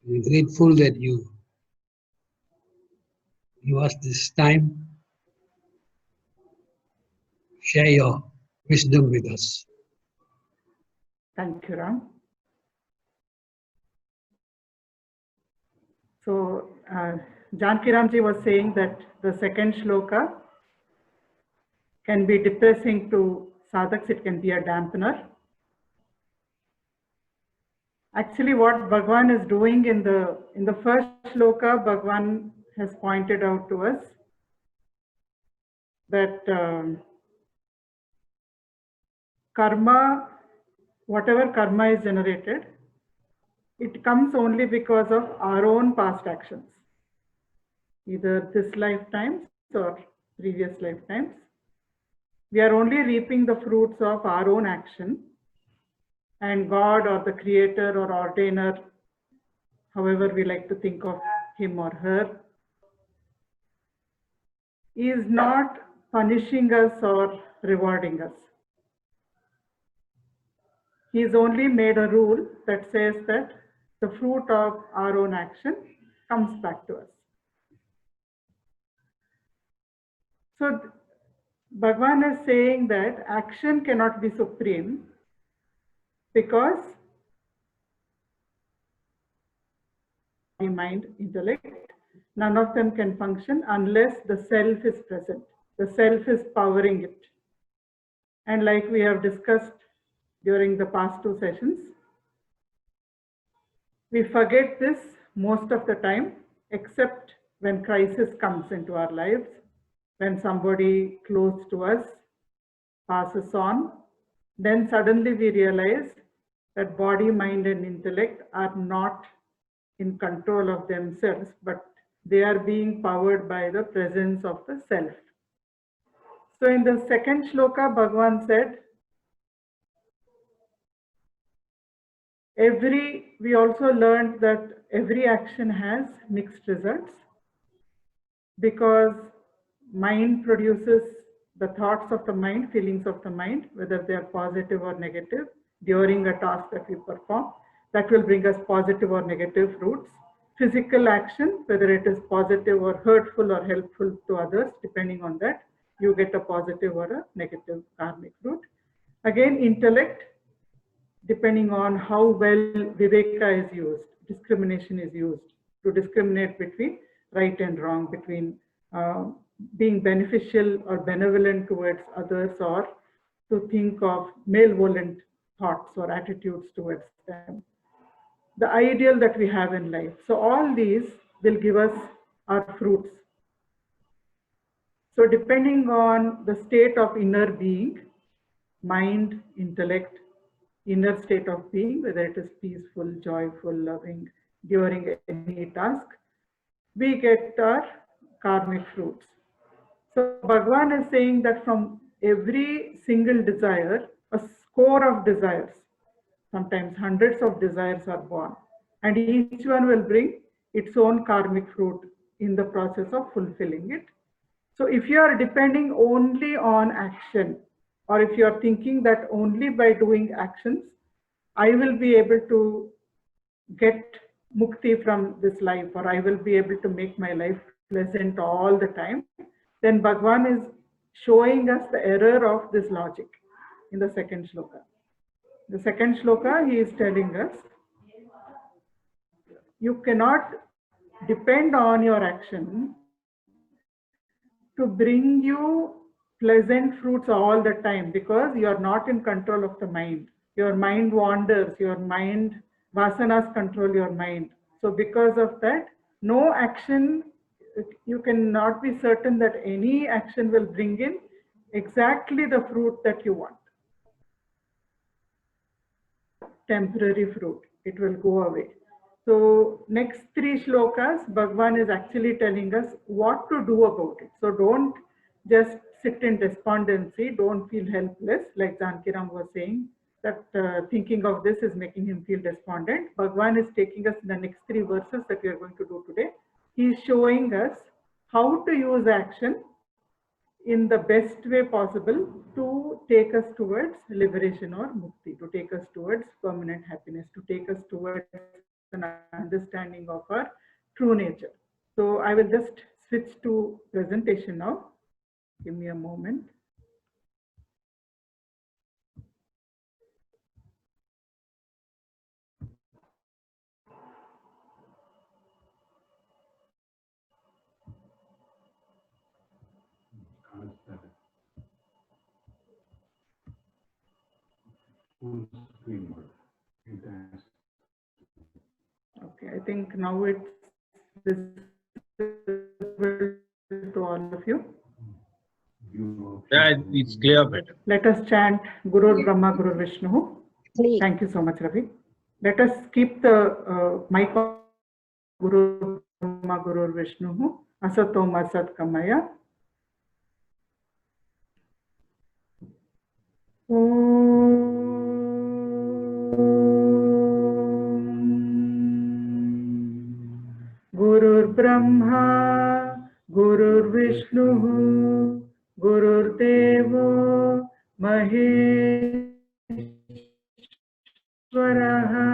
We're grateful that you give us this time, share your wisdom with us. Thank you, Ram. So, Janki Ramji was saying that the second shloka can be depressing to sadhaks, it can be a dampener. Actually, what Bhagwan is doing in the first shloka, Bhagwan has pointed out to us that karma, whatever karma is generated, it comes only because of our own past actions, either this lifetimes or previous lifetimes. We are only reaping the fruits of our own action, and God or the creator or ordainer, however we like to think of him or her, is not punishing us or rewarding us. He's only made a rule that says that the fruit of our own action comes back to us. So Bhagwan is saying that action cannot be supreme because mind, intellect, none of them can function unless the self is present. The self is powering it. And like we have discussed during the past two sessions, we forget this most of the time, except when crisis comes into our lives, when somebody close to us passes on, then suddenly we realize that body, mind, and intellect are not in control of themselves, but they are being powered by the presence of the self. So in the second shloka, Bhagwan said, we also learned that every action has mixed results because mind produces the thoughts of the mind, feelings of the mind, whether they are positive or negative, during a task that we perform, that will bring us positive or negative fruits. Physical action, whether it is positive or hurtful or helpful to others, depending on that, you get a positive or a negative karmic fruit. Again, intellect, depending on how well viveka is used, discrimination is used to discriminate between right and wrong, between being beneficial or benevolent towards others, or to think of malevolent thoughts or attitudes towards them. The ideal that we have in life. So all these will give us our fruits. So depending on the state of inner being, mind, intellect, inner state of being, whether it is peaceful, joyful, loving, during any task, we get our karmic fruits. So Bhagwan is saying that from every single desire, a score of desires, sometimes hundreds of desires are born, and each one will bring its own karmic fruit in the process of fulfilling it. So if you are depending only on action, or if you are thinking that only by doing actions, I will be able to get mukti from this life, or I will be able to make my life pleasant all the time, then Bhagwan is showing us the error of this logic in the second shloka. The second shloka, he is telling us, you cannot depend on your action to bring you pleasant fruits all the time, because you are not in control of the mind. Your mind wanders, your mind, vasanas control your mind. So because of that, no action, you cannot be certain that any action will bring in exactly the fruit that you want. Temporary fruit, it will go away. So next three shlokas, Bhagwan is actually telling us what to do about it. So don't just sit in despondency, don't feel helpless, like Jankiram was saying, that thinking of this is making him feel despondent. Bhagwan is taking us in the next three verses that we are going to do today. He is showing us how to use action in the best way possible to take us towards liberation or mukti, to take us towards permanent happiness, to take us towards an understanding of our true nature. So I will just switch to presentation now. Give me a moment. Okay, I think now it's visible to all of you. Yeah, it's clear better. Let us chant Gurur Brahma, Gurur Vishnu. Thank you so much, Ravi. Let us keep the mic on Guru Brahma, Gurur Vishnu. Asato ma sat kamaya. Gurur Brahma, Gurur Vishnu, Gurur Devo, Maheshwaraha,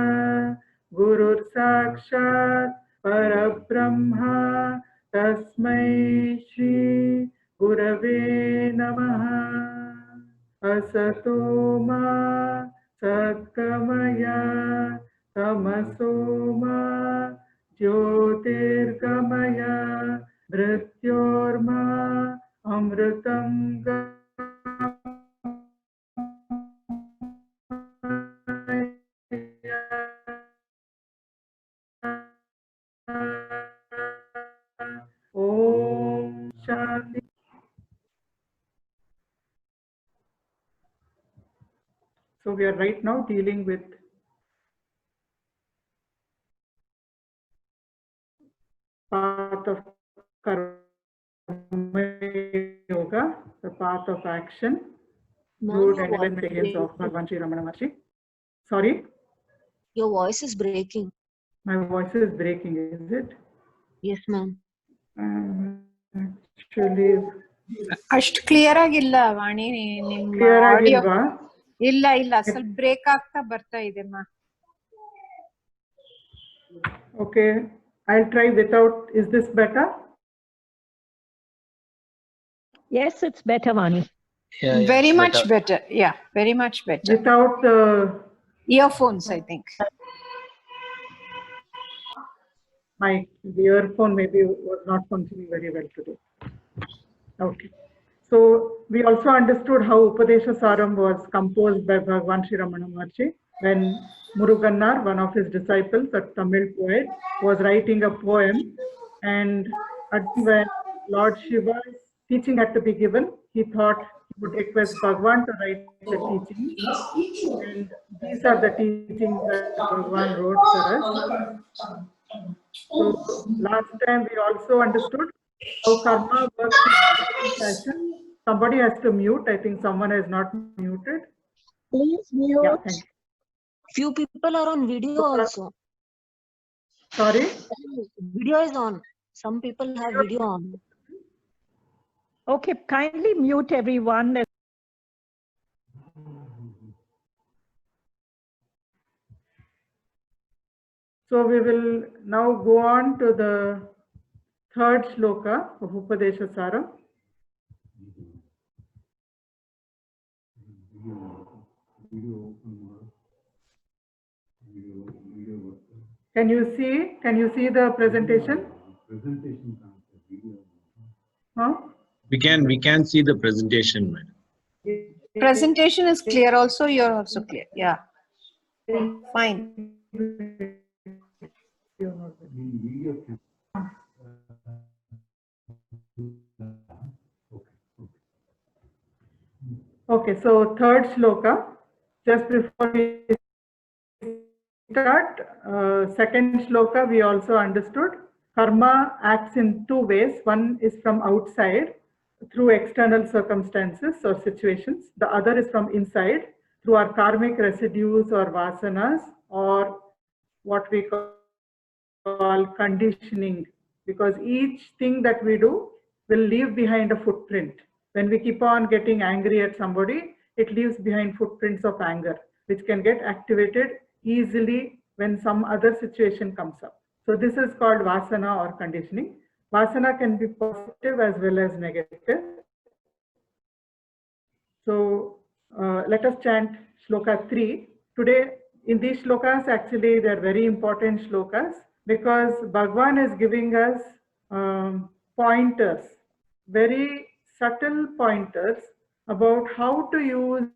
Gurur Sakshat, Parabrahma, Tasmai Shri Gurave Namaha. Asato ma Satkamaya, Tamaso ma Jyotirgamaya, Mrityorma Amritam Om Shanti. So we are right now dealing with path of karma yoga, the path of action, root and experience of Bhagavan Sri Ramana Maharshi. Sorry, your voice is breaking. my voice is breaking, is it? Yes, ma'am. Actually, ಅಷ್ಟು clear ಆಗಿಲ್ಲ ವಾಣಿ ನಿಮ್ಮ clear audio ಆಗಿಲ್ವಾ? ಇಲ್ಲ ಸ್ವಲ್ಪ break ಆಗ್ತಾ ಬರ್ತಾ ಇದೆ ಮಾ. Okay, I'll try without. Is this better? Yes, it's better, Vani. Yeah, Very it's much better. Yeah, very much better. Without the Earphones, I think. the earphone maybe was not functioning very well today. Okay. So we also understood how Upadesha Saram was composed by Bhagavan Sri Ramana Maharshi when Murugannar, one of his disciples, a Tamil poet, was writing a poem, and when Lord Shiva's teaching had to be given, he thought he would request Bhagavan to write the teaching, and these are the teachings that Bhagavan wrote for us. So last time we also understood how karma works in different fashion. Somebody has to mute. I think someone has not muted. Please mute. Yeah, thank you. Few people are on video also. Sorry? Video is on. Some people have video on. Okay, kindly mute everyone. So we will now go on to the third shloka of Upadesha Saram. Can you see the presentation? Huh? We can see the presentation, madam. Presentation is clear also. You're also clear. Yeah. Fine. Okay, so third shloka. Just before we start, second shloka, we also understood karma acts in two ways. One is from outside through external circumstances or situations. The other is from inside through our karmic residues or vasanas, or what we call conditioning, because each thing that we do will leave behind a footprint. When we keep on getting angry at somebody, it leaves behind footprints of anger, which can get activated easily when some other situation comes up. So this is called vasana or conditioning. Vasana can be positive as well as negative. So let us chant shloka 3. Today, in these shlokas, actually, they are very important shlokas because Bhagwan is giving us pointers, very subtle pointers about how to use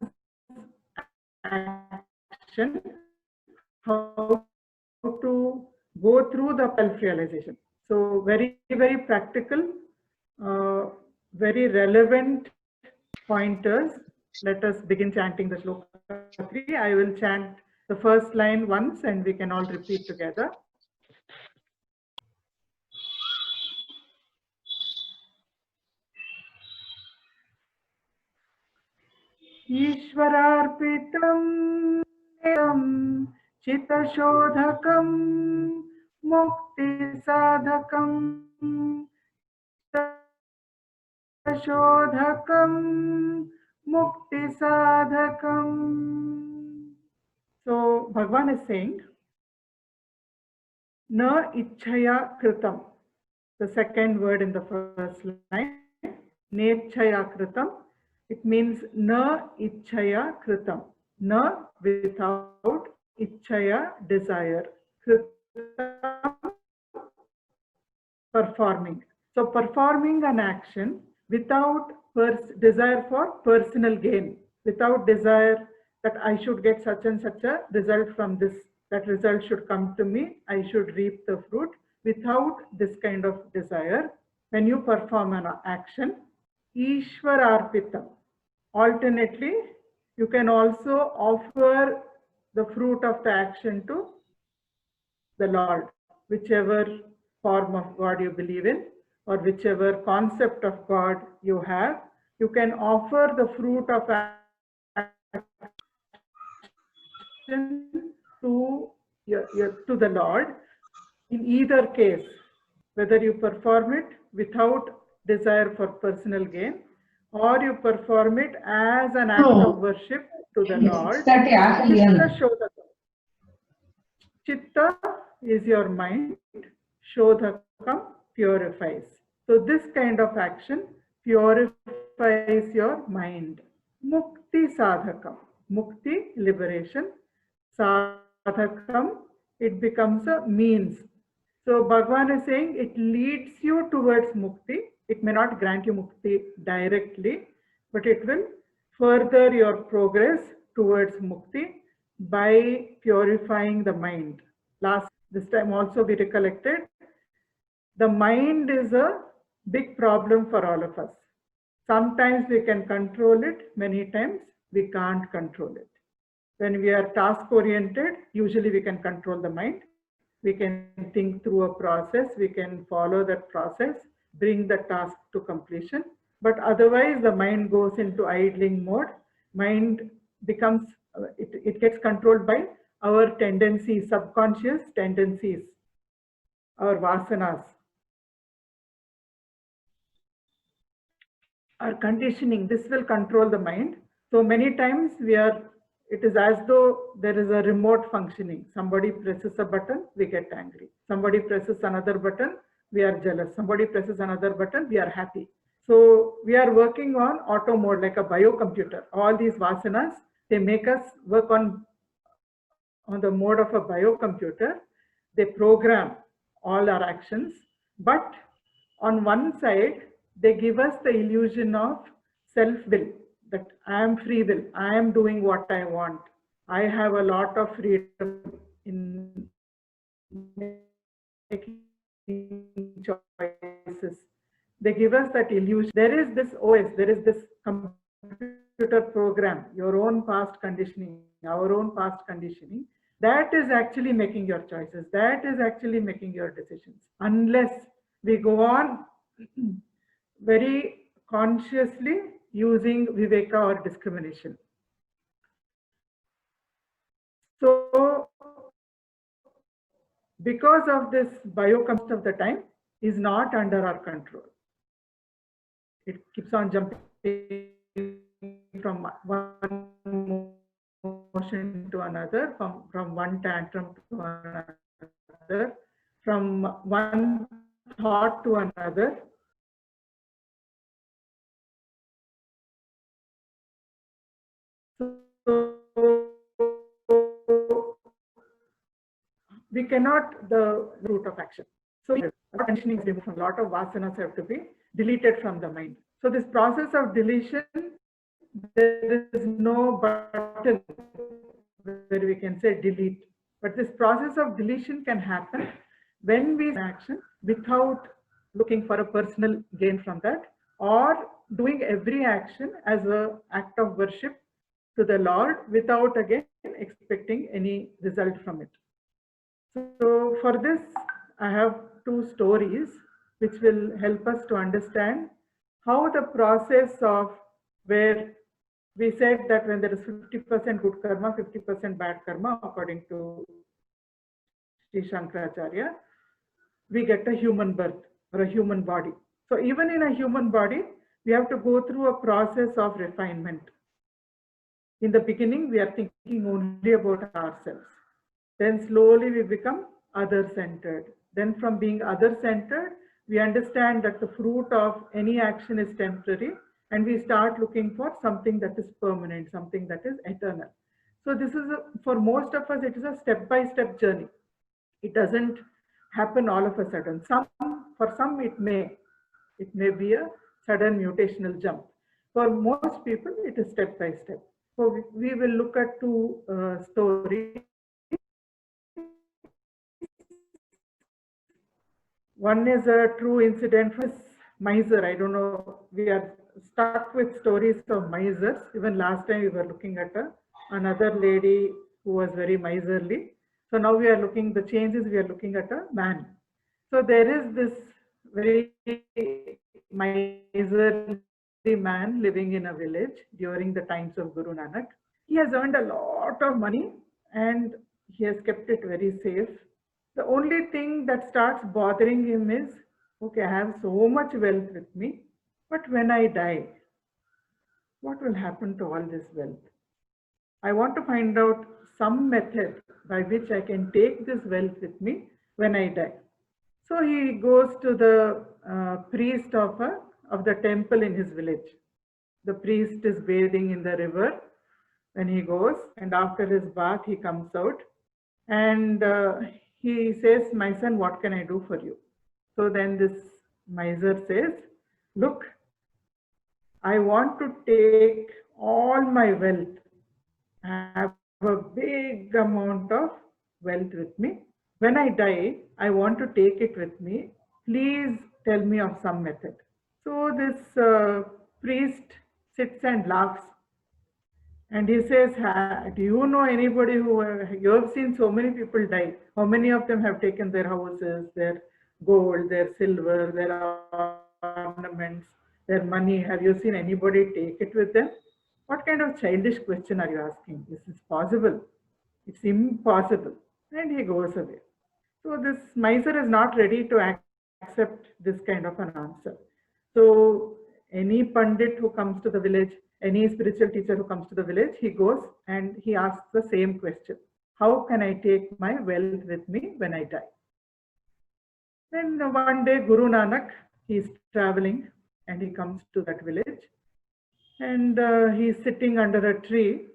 action, how to go through the self-realization. So very, very practical, very relevant pointers. Let us begin chanting the shloka 3. I will chant the first line once and we can all repeat together. Ishwararpitam chitashodhakam mukti sadhakam Shodhakam Mukti Sadhakam. So Bhagwan is saying, Na Ichchaya Kritam. The second word in the first line, Nechchaya Kritam. It means Na Ichchaya Kritam. Na without, Ichchaya desire. Kritam performing. So performing an action without desire for personal gain, without desire that I should get such and such a result from this, that result should come to me, I should reap the fruit, without this kind of desire. When you perform an action, Ishwararpitam. Alternately, you can also offer the fruit of the action to the Lord, whichever form of God you believe in, or whichever concept of God you have, you can offer the fruit of action to the Lord. In either case, whether you perform it without desire for personal gain, or you perform it as an act of worship to the Lord. Chitta is your mind, Shodhakam purifies. So this kind of action purifies your mind. Mukti Sadhakam. Mukti, liberation. Sadhakam, it becomes a means. So Bhagwan is saying it leads you towards Mukti. It may not grant you Mukti directly, but it will further your progress towards Mukti by purifying the mind. This time also we recollected, the mind is a big problem for all of us. Sometimes we can control it, many times we can't control it. When we are task oriented, usually we can control the mind. We can think through a process, we can follow that process, bring the task to completion. But otherwise the mind goes into idling mode. Mind becomes, it gets controlled by our tendencies, subconscious tendencies, our vasanas. Our conditioning, this will control the mind. So many times it is as though there is a remote functioning. Somebody presses a button, we get angry. Somebody presses another button, we are jealous. Somebody presses another button, we are happy. So we are working on auto mode like a biocomputer. All these vasanas, they make us work on the mode of a biocomputer. They program all our actions. But on one side, they give us the illusion of self-will, that I am free will, I am doing what I want. I have a lot of freedom in making choices. They give us that illusion. There is this OS, there is this computer program, your own past conditioning, our own past conditioning. That is actually making your choices. That is actually making your decisions. Unless we go on very consciously using viveka or discrimination. So, because of this, biocomst of the time is not under our control. It keeps on jumping from one emotion to another, from one tantrum to another, from one thought to another. So we cannot the root of action. So conditioning is removed from a lot of vasanas have to be deleted from the mind. So this process of deletion, there is no button where we can say delete. But this process of deletion can happen when we action without looking for a personal gain from that, or doing every action as an act of worship to the Lord without again expecting any result from it. So for this, I have two stories which will help us to understand how the process of where we said that when there is 50% good karma, 50% bad karma, according to Sri Shankaracharya, we get a human birth or a human body. So even in a human body, we have to go through a process of refinement. In the beginning, we are thinking only about ourselves. Then slowly we become other-centered. Then from being other-centered, we understand that the fruit of any action is temporary, and we start looking for something that is permanent, something that is eternal. So this is, for most of us, it is a step-by-step journey. It doesn't happen all of a sudden. For some, it may be a sudden mutational jump. For most people, it is step-by-step. So we will look at two stories. One is a true incident for miser. I don't know, we are stuck with stories of misers. Even last time we were looking at another lady who was very miserly. So now we are looking, the changes, we are looking at a man. So there is this very miserly man living in a village during the times of Guru Nanak. He has earned a lot of money and he has kept it very safe. The only thing that starts bothering him is, okay, I have so much wealth with me, but when I die, what will happen to all this wealth? I want to find out some method by which I can take this wealth with me when I die. So he goes to the priest of the temple in his village. The priest is bathing in the river when he goes, and after his bath he comes out and he says, my son, what can I do for you? So then this miser says, look, I want to take all my wealth. I have a big amount of wealth with me. When I die, I want to take it with me. Please tell me of some method. So this priest sits and laughs. And he says, do you know anybody who, you have seen so many people die. How many of them have taken their houses, their gold, their silver, their ornaments, their money? Have you seen anybody take it with them? What kind of childish question are you asking? This is possible. It's impossible. And he goes away. So this miser is not ready to accept this kind of an answer. So any Pandit who comes to the village, any spiritual teacher who comes to the village, he goes and he asks the same question. How can I take my wealth with me when I die? Then one day Guru Nanak, he is traveling and he comes to that village and he is sitting under a tree,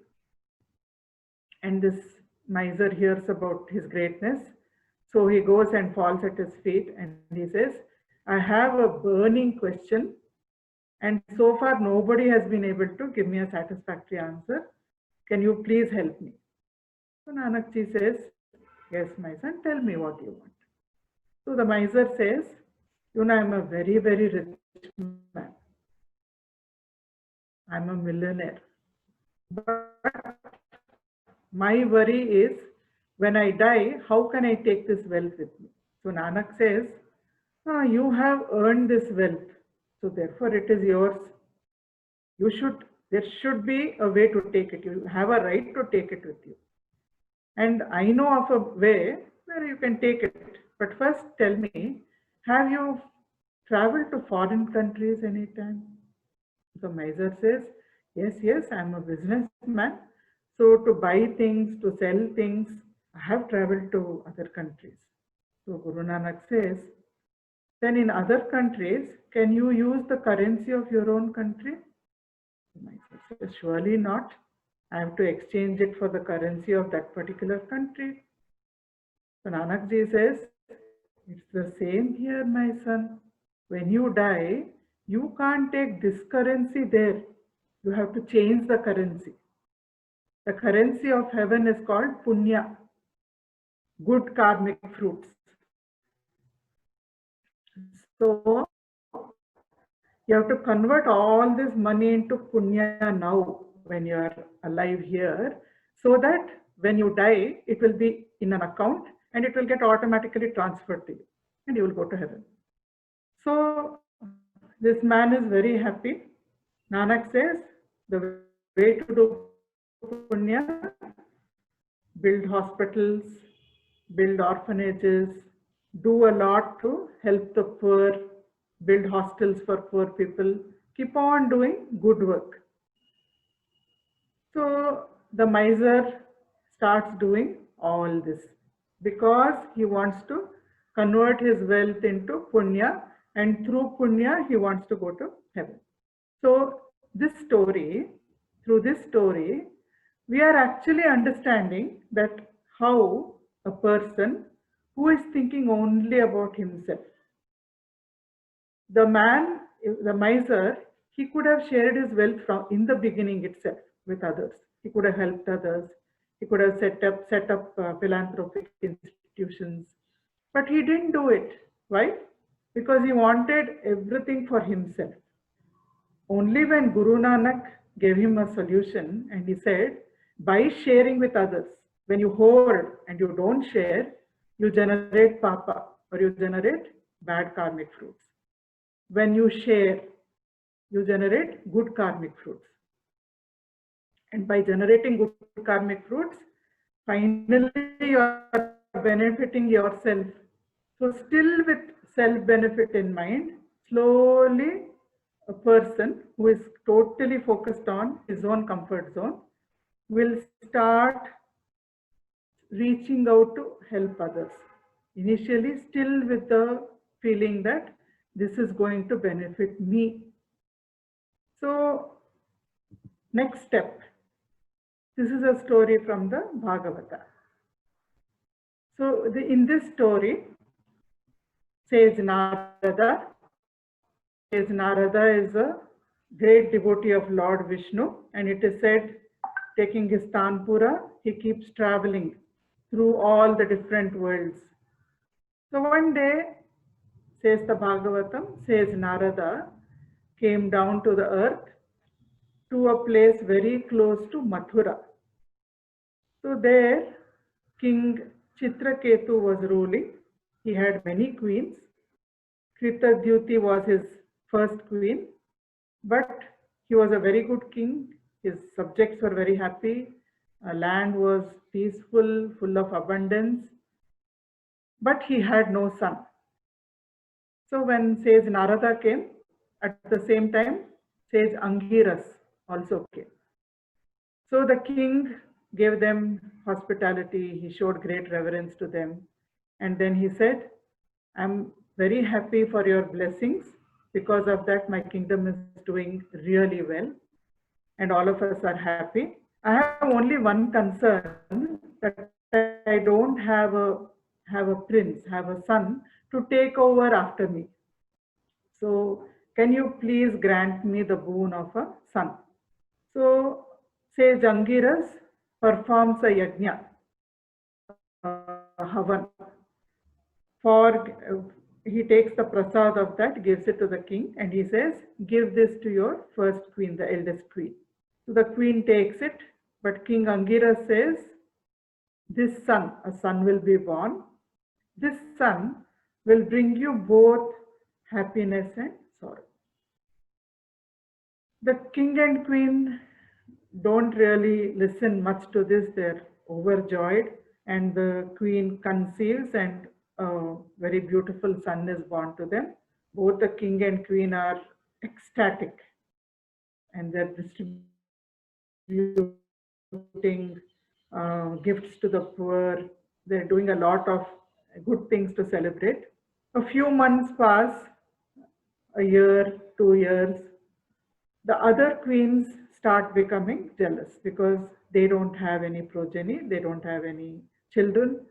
and this miser hears about his greatness. So he goes and falls at his feet and he says, I have a burning question. And so far, nobody has been able to give me a satisfactory answer. Can you please help me? So Nanak Ji says, yes, my son, tell me what you want. So the miser says, you know, I'm a very, very rich man. I'm a millionaire. But my worry is, when I die, how can I take this wealth with me? So Nanak says, you have earned this wealth. So therefore it is yours. There should be a way to take it. You have a right to take it with you. And I know of a way where you can take it. But first tell me, have you traveled to foreign countries anytime? The miser says, yes, I'm a businessman. So to buy things, to sell things, I have traveled to other countries. So Guru Nanak says, then in other countries, can you use the currency of your own country? Myself says, surely not. I have to exchange it for the currency of that particular country. So Nanak Ji says, it's the same here, my son. When you die, you can't take this currency there. You have to change the currency. The currency of heaven is called punya, good karmic fruits. So you have to convert all this money into punya now when you are alive here, so that when you die, it will be in an account and it will get automatically transferred to you and you will go to heaven. So this man is very happy. Nanak says the way to do punya, build hospitals, build orphanages, do a lot to help the poor, build hostels for poor people, keep on doing good work. So the miser starts doing all this because he wants to convert his wealth into punya, and through punya he wants to go to heaven. So this story, through this story, we are actually understanding that how a person who is thinking only about himself, the man, the miser, he could have shared his wealth from in the beginning itself with others. He could have helped others. He could have set up philanthropic institutions, but he didn't do it. Why? Because he wanted everything for himself. Only when Guru Nanak gave him a solution and he said, by sharing with others, when you hoard and you don't share, you generate papa or you generate bad karmic fruits. When you share, you generate good karmic fruits. And by generating good karmic fruits, finally you are benefiting yourself. So still with self-benefit in mind, slowly a person who is totally focused on his own comfort zone will start reaching out to help others. Initially still with the feeling that this is going to benefit me. So next step. This is a story from the Bhagavata. So in this story, says Narada. Says Narada is a great devotee of Lord Vishnu, and it is said, taking his Tanpura, he keeps traveling through all the different worlds. So one day, says the Bhagavatam, says Narada came down to the earth to a place very close to Mathura. So there, King Chitraketu was ruling. He had many queens. Kritadyuti was his first queen, but he was a very good king. His subjects were very happy. Land was peaceful, full of abundance, but he had no son. So when says Narada came, at the same time says Angiras also came. So the king gave them hospitality. He showed great reverence to them. And then he said, I'm very happy for your blessings. Because of that, my kingdom is doing really well. And all of us are happy. I have only one concern, that I don't have a prince, have a son to take over after me. So can you please grant me the boon of a son? So says Angiras performs a yajna, havan. He takes the prasad of that, gives it to the king, and he says, give this to your first queen, the eldest queen. So the queen takes it, but King Angiras says, this son, a son will be born. This son will bring you both happiness and sorrow. The king and queen don't really listen much to this. They're overjoyed, and the queen conceives, and a very beautiful son is born to them. Both the king and queen are ecstatic, and they're distributing distributing gifts to the poor. They're doing a lot of good things to celebrate. A few months pass, a year, 2 years. The other queens start becoming jealous because they don't have any progeny, they don't have any children,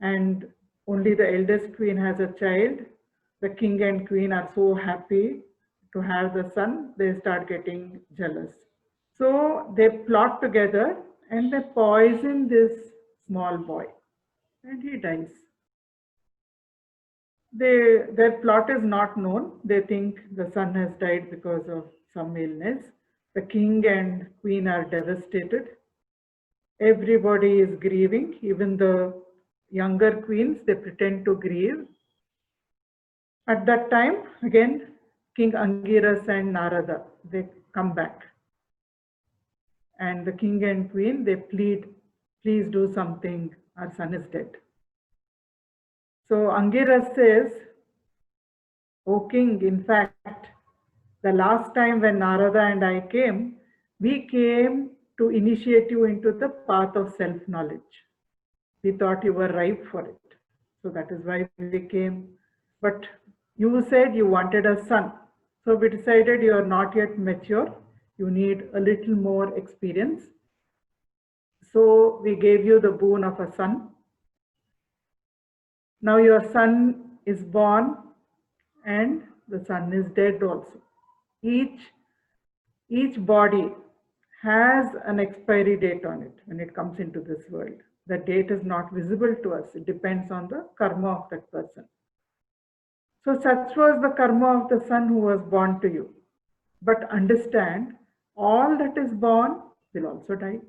and only the eldest queen has a child. The king and queen are so happy to have the son, they start getting jealous. So they plot together and they poison this small boy and he dies. Their plot is not known. They think the son has died because of some illness. The king and queen are devastated. Everybody is grieving, even the younger queens, they pretend to grieve. At that time, again, King Angiras and Narada, they come back. And the king and queen, they plead, please do something, our son is dead. So Angiras says, O king, in fact, the last time when Narada and I came, we came to initiate you into the path of self-knowledge. We thought you were ripe for it. So that is why we came. But you said you wanted a son. So we decided you are not yet mature. You need a little more experience. So we gave you the boon of a son. Now your son is born and the son is dead also. Each body has an expiry date on it when it comes into this world. The date is not visible to us. It depends on the karma of that person. So such was the karma of the son who was born to you. But understand, all that is born will also die.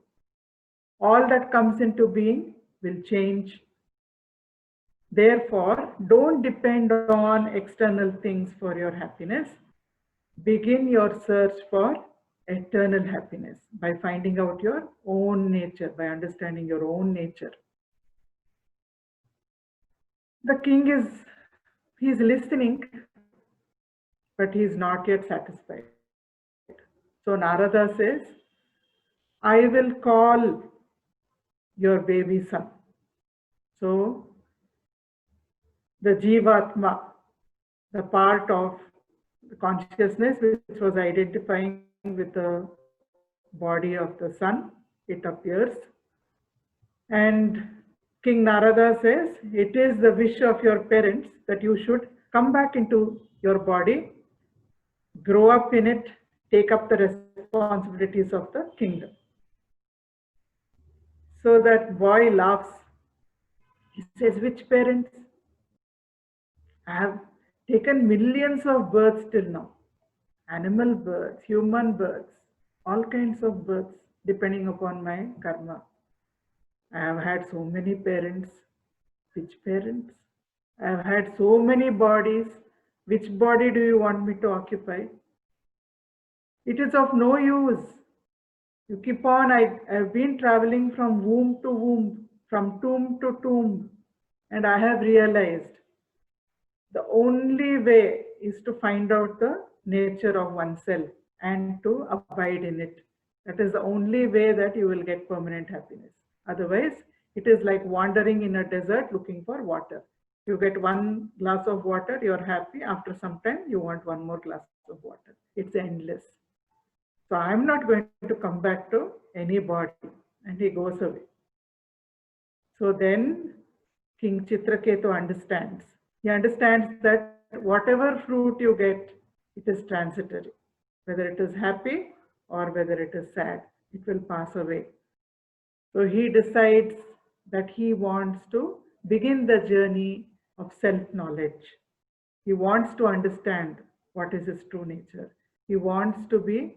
All that comes into being will change. Therefore, don't depend on external things for your happiness. Begin your search for eternal happiness by finding out your own nature, by understanding your own nature. The king he's listening, but he's not yet satisfied. So Narada says, I will call your baby son. So the Jivatma, the part of the consciousness which was identifying with the body of the son, it appears. And King Narada says, it is the wish of your parents that you should come back into your body, grow up in it, take up the responsibilities of the kingdom. So that boy laughs. He says, which parents? I have taken millions of births till now. Animal births, human births, all kinds of births, depending upon my karma. I have had so many parents. Which parents? I have had so many bodies. Which body do you want me to occupy? It is of no use. You keep on, I've been traveling from womb to womb, from tomb to tomb, and I have realized the only way is to find out the nature of oneself and to abide in it. That is the only way that you will get permanent happiness. Otherwise, it is like wandering in a desert looking for water. You get one glass of water, you're happy. After some time, you want one more glass of water. It's endless. So I'm not going to come back to any body. And he goes away. So then King Chitraketu understands. He understands that whatever fruit you get, it is transitory. Whether it is happy or whether it is sad, it will pass away. So he decides that he wants to begin the journey of self-knowledge. He wants to understand what is his true nature. He wants to be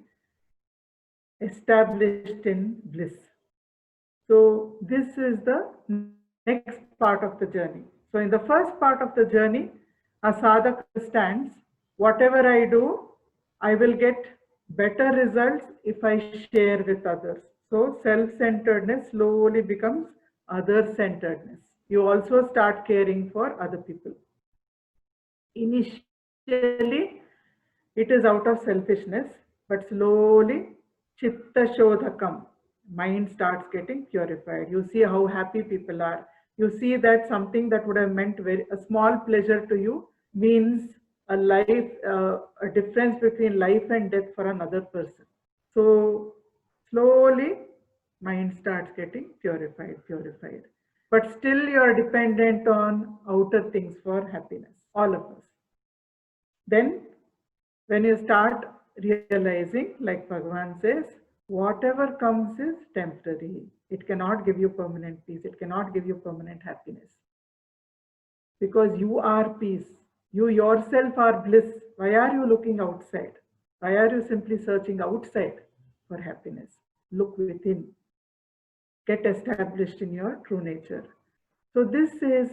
established in bliss. So this is the next part of the journey. So in the first part of the journey, a sadhaka understands whatever I do, I will get better results if I share with others. So self-centeredness slowly becomes other-centeredness. You also start caring for other people. Initially, it is out of selfishness, but slowly, chitta shodhakam, mind starts getting purified. You see how happy people are. You see that something that would have meant a small pleasure to you means a difference between life and death for another person. So slowly mind starts getting purified. But still you are dependent on outer things for happiness, all of us. Then when you start realizing, like Bhagavan says, whatever comes is temporary. It cannot give you permanent peace. It cannot give you permanent happiness. Because you are peace. You yourself are bliss. Why are you looking outside? Why are you simply searching outside for happiness? Look within. Get established in your true nature. So this is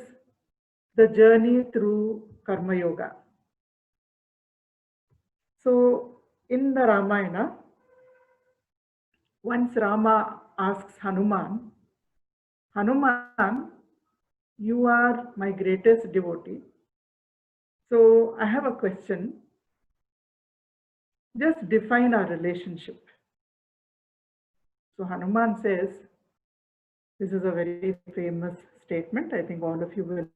the journey through Karma Yoga. So in the Ramayana, once Rama asks Hanuman, Hanuman, you are my greatest devotee. So I have a question. Just define our relationship. So Hanuman says, this is a very famous statement. I think all of you will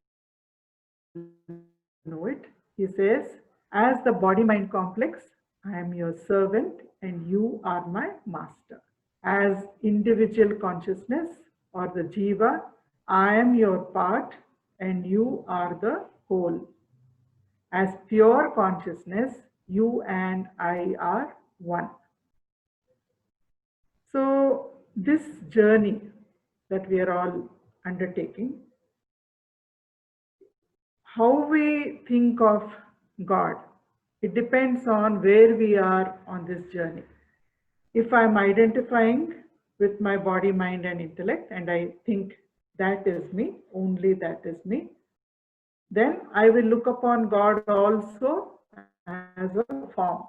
know it. He says, as the body-mind complex, I am your servant and you are my master. As individual consciousness or the jiva, I am your part and you are the whole. As pure consciousness, you and I are one. So this journey that we are all undertaking, how we think of God, it depends on where we are on this journey. If I'm identifying with my body, mind, and intellect, and I think that is me, only that is me, then I will look upon God also as a form,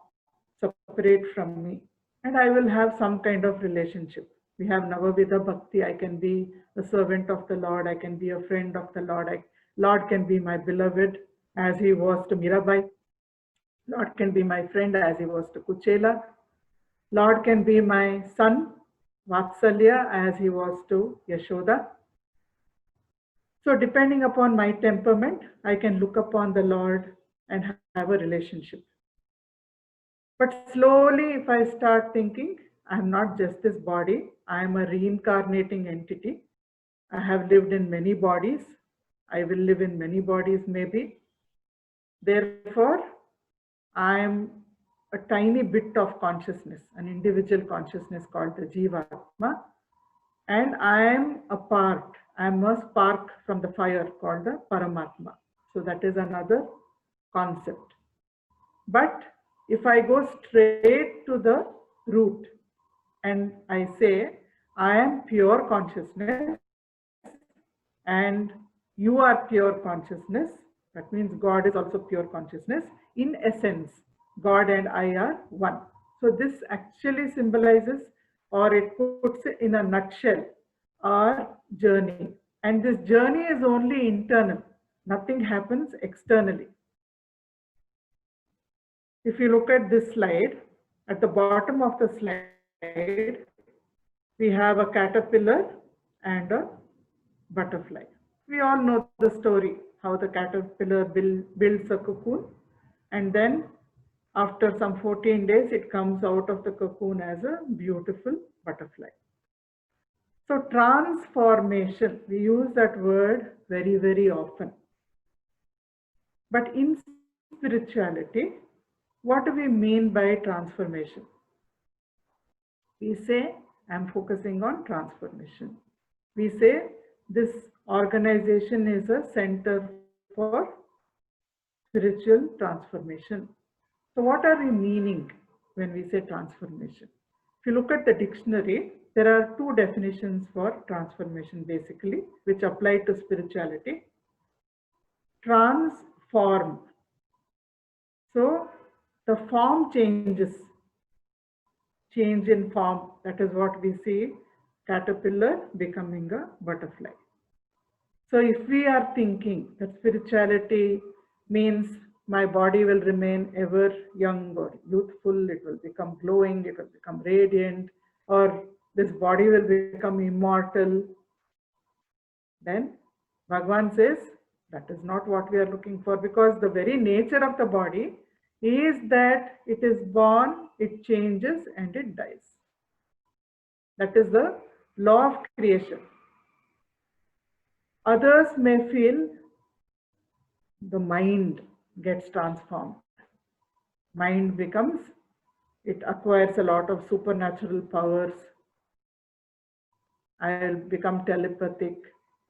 separate from me, and I will have some kind of relationship. We have Navavidha Bhakti. I can be a servant of the Lord. I can be a friend of the Lord. Lord can be my beloved as he was to Mirabai. Lord can be my friend as he was to Kuchela. Lord can be my son, Vatsalya, as he was to Yashoda. So depending upon my temperament, I can look upon the Lord and have a relationship. But slowly, if I start thinking, I'm not just this body, I'm a reincarnating entity. I have lived in many bodies. I will live in many bodies maybe. Therefore, I'm a tiny bit of consciousness, an individual consciousness called the Jivatma. And I am a part, I am a spark from the fire called the Paramatma. So that is another concept. But if I go straight to the root and I say, I am pure consciousness and you are pure consciousness, that means God is also pure consciousness. In essence, God and I are one. So this actually symbolizes, or it puts it in a nutshell, our journey. And this journey is only internal. Nothing happens externally. If you look at this slide, at the bottom of the slide, we have a caterpillar and a butterfly. We all know the story, how the caterpillar builds a cocoon, and then after some 14 days, it comes out of the cocoon as a beautiful butterfly. So transformation, we use that word very, very often. But in spirituality, what do we mean by transformation? We say, I'm focusing on transformation. We say, this organization is a center for spiritual transformation. So what are we meaning when we say transformation? If you look at the dictionary, there are two definitions for transformation basically, which apply to spirituality. Transform. So the form changes, change in form. That is what we see, caterpillar becoming a butterfly. So if we are thinking that spirituality means my body will remain ever young or youthful, it will become glowing, it will become radiant, or this body will become immortal. Then Bhagavan says that is not what we are looking for, because the very nature of the body is that it is born, it changes, and it dies. That is the law of creation. Others may feel the mind gets transformed. Mind becomes, it acquires a lot of supernatural powers. I will become telepathic.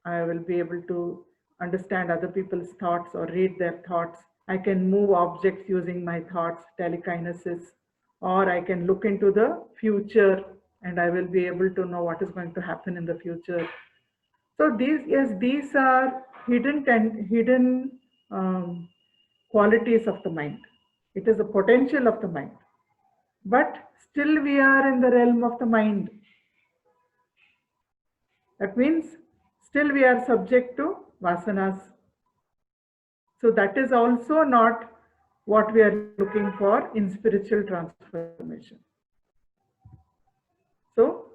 I will be able to understand other people's thoughts or read their thoughts. I can move objects using my thoughts, telekinesis, or I can look into the future and I will be able to know what is going to happen in the future. So these are hidden qualities of the mind. It is a potential of the mind, but still we are in the realm of the mind. That means still we are subject to vasanas. So that is also not what we are looking for in spiritual transformation. So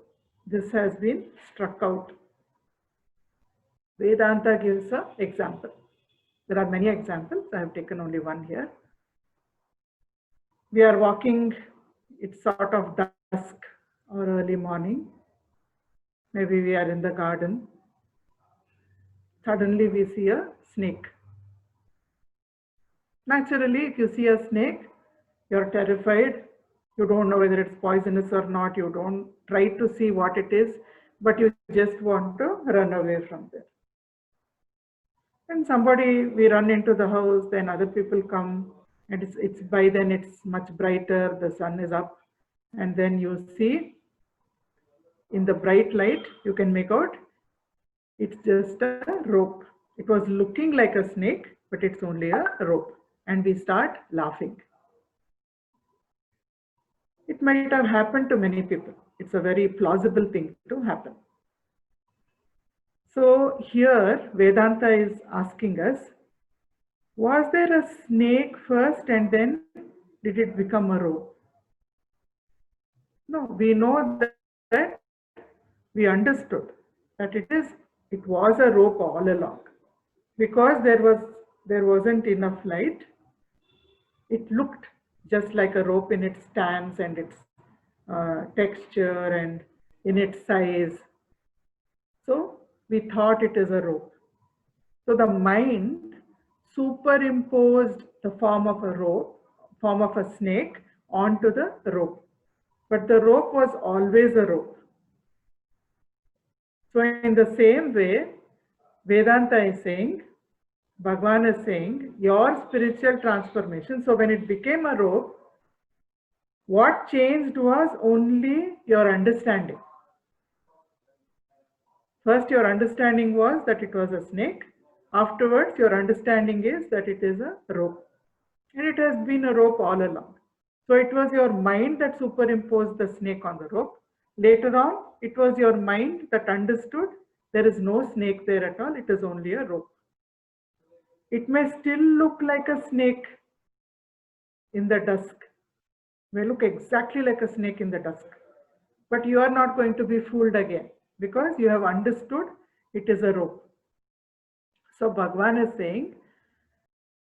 this has been struck out. Vedanta gives an example. There are many examples. I have taken only one here. We are walking, it's sort of dusk or early morning. Maybe we are in the garden. Suddenly we see a snake. Naturally, if you see a snake, you're terrified. You don't know whether it's poisonous or not. You don't try to see what it is, but you just want to run away from there. And we run into the house, then other people come, and it's by then it's much brighter, the sun is up, and then you see in the bright light, you can make out it's just a rope. It was looking like a snake, but it's only a rope. And we start laughing. It might have happened to many people. It's a very plausible thing to happen. So here Vedanta is asking us, was there a snake first and then did it become a rope? No, we know that we understood that it was a rope all along, because there wasn't enough light. It looked just like a rope in its stance and its texture and in its size. So we thought it is a rope. So the mind superimposed the form of a rope, form of a snake onto the rope. But the rope was always a rope. So in the same way, Vedanta is saying, Bhagavan is saying, your spiritual transformation, so when it became a rope, what changed was only your understanding. First, your understanding was that it was a snake. Afterwards, your understanding is that it is a rope. And it has been a rope all along. So it was your mind that superimposed the snake on the rope. Later on, it was your mind that understood there is no snake there at all. It is only a rope. It may still look like a snake in the dusk. It may look exactly like a snake in the dusk. But you are not going to be fooled again, because you have understood it is a rope. So Bhagavan is saying,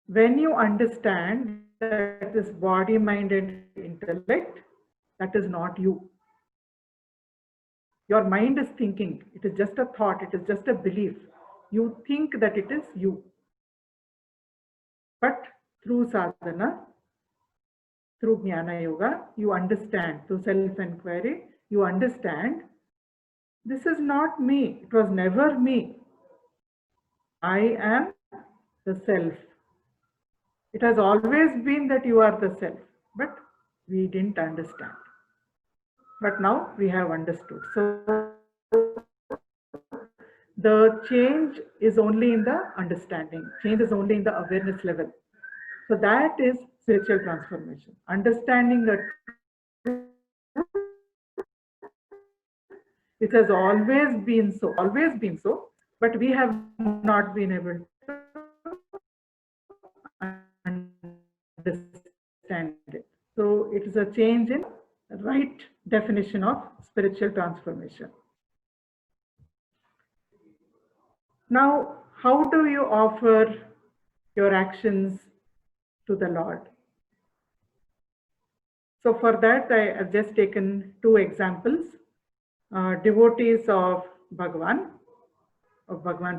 when you understand that this body, mind and intellect, that is not you. Your mind is thinking, it is just a thought, it is just a belief. You think that it is you. But through sadhana, through Jnana Yoga, you understand, through self-inquiry, you understand, this is not me, it was never me. I am the self. It has always been that you are the self, but we didn't understand. But now we have understood. So the change is only in the understanding. Change is only in the awareness level. So that is spiritual transformation. Understanding that it has always been so, but we have not been able to understand it. So it is a change in right definition of spiritual transformation. Now, how do you offer your actions to the Lord? So for that, I have just taken two examples. Devotees of Bhagavan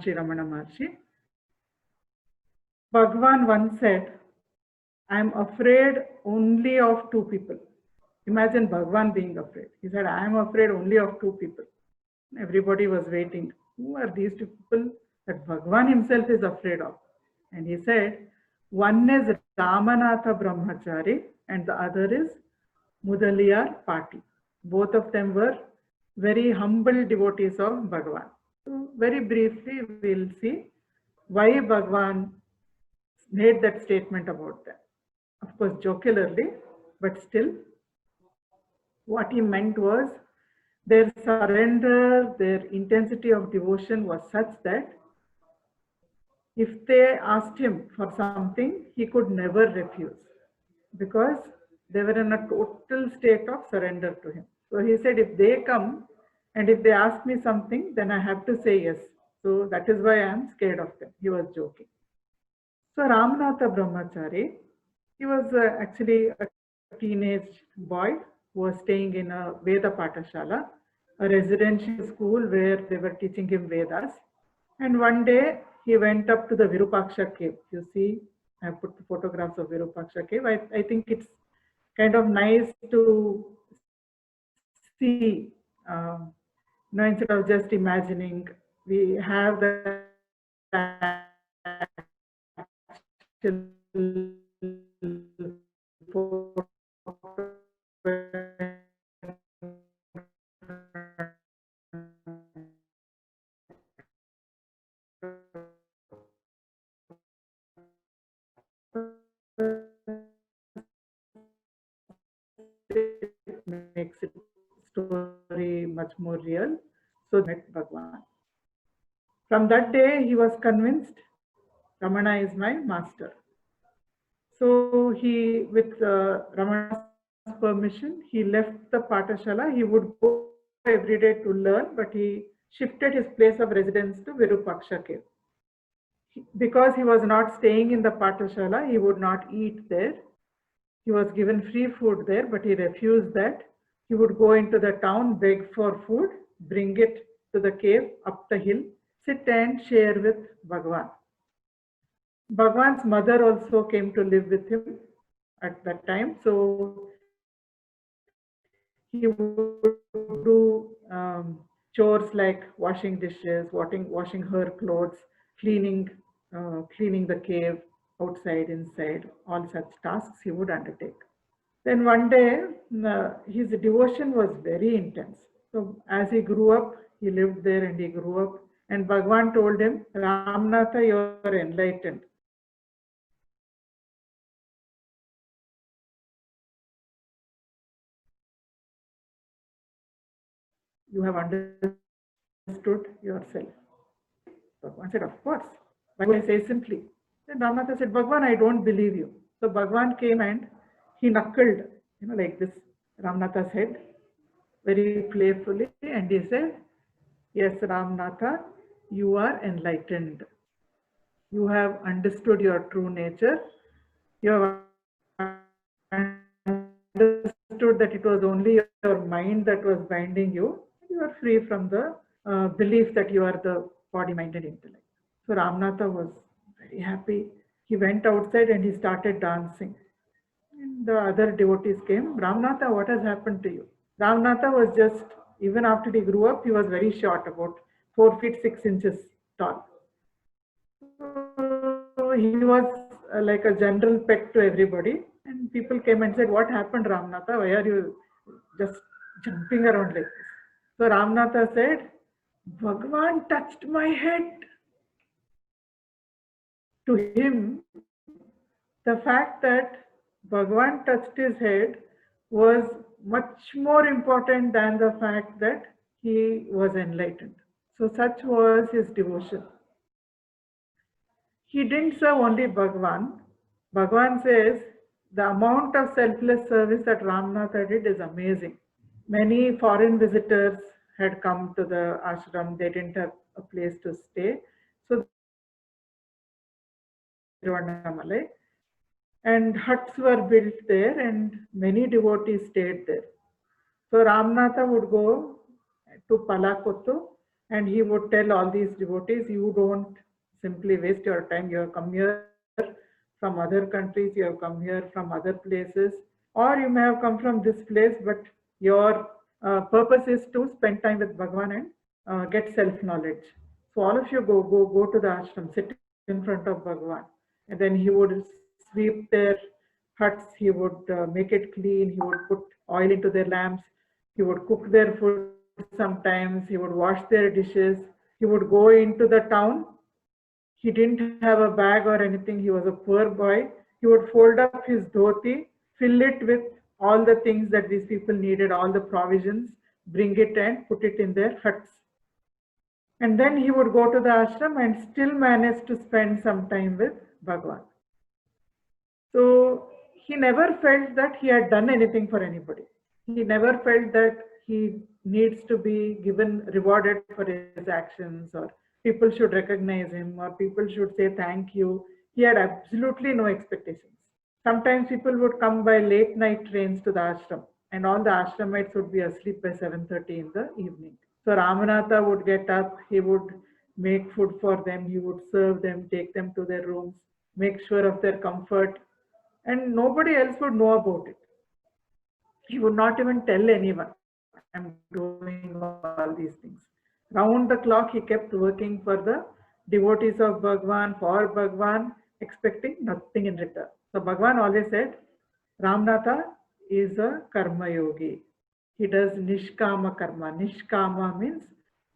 Sri Ramana Maharshi. Bhagavan once said, I am afraid only of two people. Imagine Bhagavan being afraid. He said, I am afraid only of two people. Everybody was waiting. Who are these two people that Bhagavan himself is afraid of? And he said, one is Ramanatha Brahmachari and the other is Mudaliyar Pati. Both of them were very humble devotees of Bhagavan. So very briefly, we'll see why Bhagavan made that statement about them. Of course, jocularly, but still, what he meant was their surrender, their intensity of devotion was such that if they asked him for something, he could never refuse because they were in a total state of surrender to him. So he said, if they come and if they ask me something, then I have to say yes. So that is why I am scared of them. He was joking. So Ramanatha Brahmachari, he was actually a teenage boy who was staying in a Veda Patashala, a residential school where they were teaching him Vedas. And one day he went up to the Virupaksha cave. You see, I put the photographs of Virupaksha cave. I think it's kind of nice to see, instead of just imagining, we have the makes it story much more real. So met Bhagavan. From that day, he was convinced Ramana is my master. So he, with Ramana's permission, he left the Patashala. He would go every day to learn, but he shifted his place of residence to Virupaksha cave. Because he was not staying in the Patashala, he would not eat there. He was given free food there, but he refused that. He would go into the town, beg for food, bring it to the cave, up the hill, sit and share with Bhagavan. Bhagavan's mother also came to live with him at that time. So he would do chores like washing dishes, washing her clothes, cleaning the cave, outside, inside, all such tasks he would undertake. Then one day, his devotion was very intense. So as he grew up, he lived there and he grew up. And Bhagavan told him, Ramanatha, you are enlightened. You have understood yourself. Bhagavan said, of course. Bhagavan says simply. Then Ramanatha said, Bhagavan, I don't believe you. So Bhagavan came and he knuckled, like this, Ramanatha's head, very playfully, and he said, yes, Ramanatha, you are enlightened. You have understood your true nature. You have understood that it was only your mind that was binding you. You are free from the belief that you are the body, mind, and intellect. So Ramanatha was very happy. He went outside and he started dancing. And the other devotees came. Ramanatha, what has happened to you? Ramanatha was just, even after he grew up, he was very short, about 4 feet 6 inches tall. So he was like a general pet to everybody. And people came and said, what happened, Ramanatha? Why are you just jumping around like this? So Ramanatha said, Bhagavan touched my head. To him, the fact that Bhagavan touched his head was much more important than the fact that he was enlightened. So such was his devotion. He didn't serve only Bhagavan. Bhagavan says the amount of selfless service that Ramanatha did is amazing. Many foreign visitors had come to the ashram. They didn't have a place to stay. So Tiruvannamalai, and huts were built there and many devotees stayed there. So Ramanatha would go to Palakottu and he would tell all these devotees, you don't simply waste your time. You have come here from other countries, you have come here from other places, or you may have come from this place, but your purpose is to spend time with Bhagavan and get self-knowledge. So all of you go to the ashram, sit in front of Bhagavan, and then he would sweep their huts, he would make it clean, he would put oil into their lamps, he would cook their food sometimes, he would wash their dishes, he would go into the town. He didn't have a bag or anything, he was a poor boy. He would fold up his dhoti, fill it with all the things that these people needed, all the provisions, bring it and put it in their huts. And then he would go to the ashram and still manage to spend some time with Bhagavan. So he never felt that he had done anything for anybody. He never felt that he needs to be rewarded for his actions, or people should recognize him, or people should say thank you. He had absolutely no expectations. Sometimes people would come by late night trains to the ashram and all the ashramites would be asleep by 7:30 in the evening. So Ramanatha would get up, he would make food for them, he would serve them, take them to their rooms, make sure of their comfort, and nobody else would know about it. He would not even tell anyone, I'm doing all these things. Round the clock, he kept working for the devotees of Bhagavan, for Bhagavan, expecting nothing in return. So Bhagavan always said, Ramanatha is a karma yogi. He does nishkama karma. Nishkama means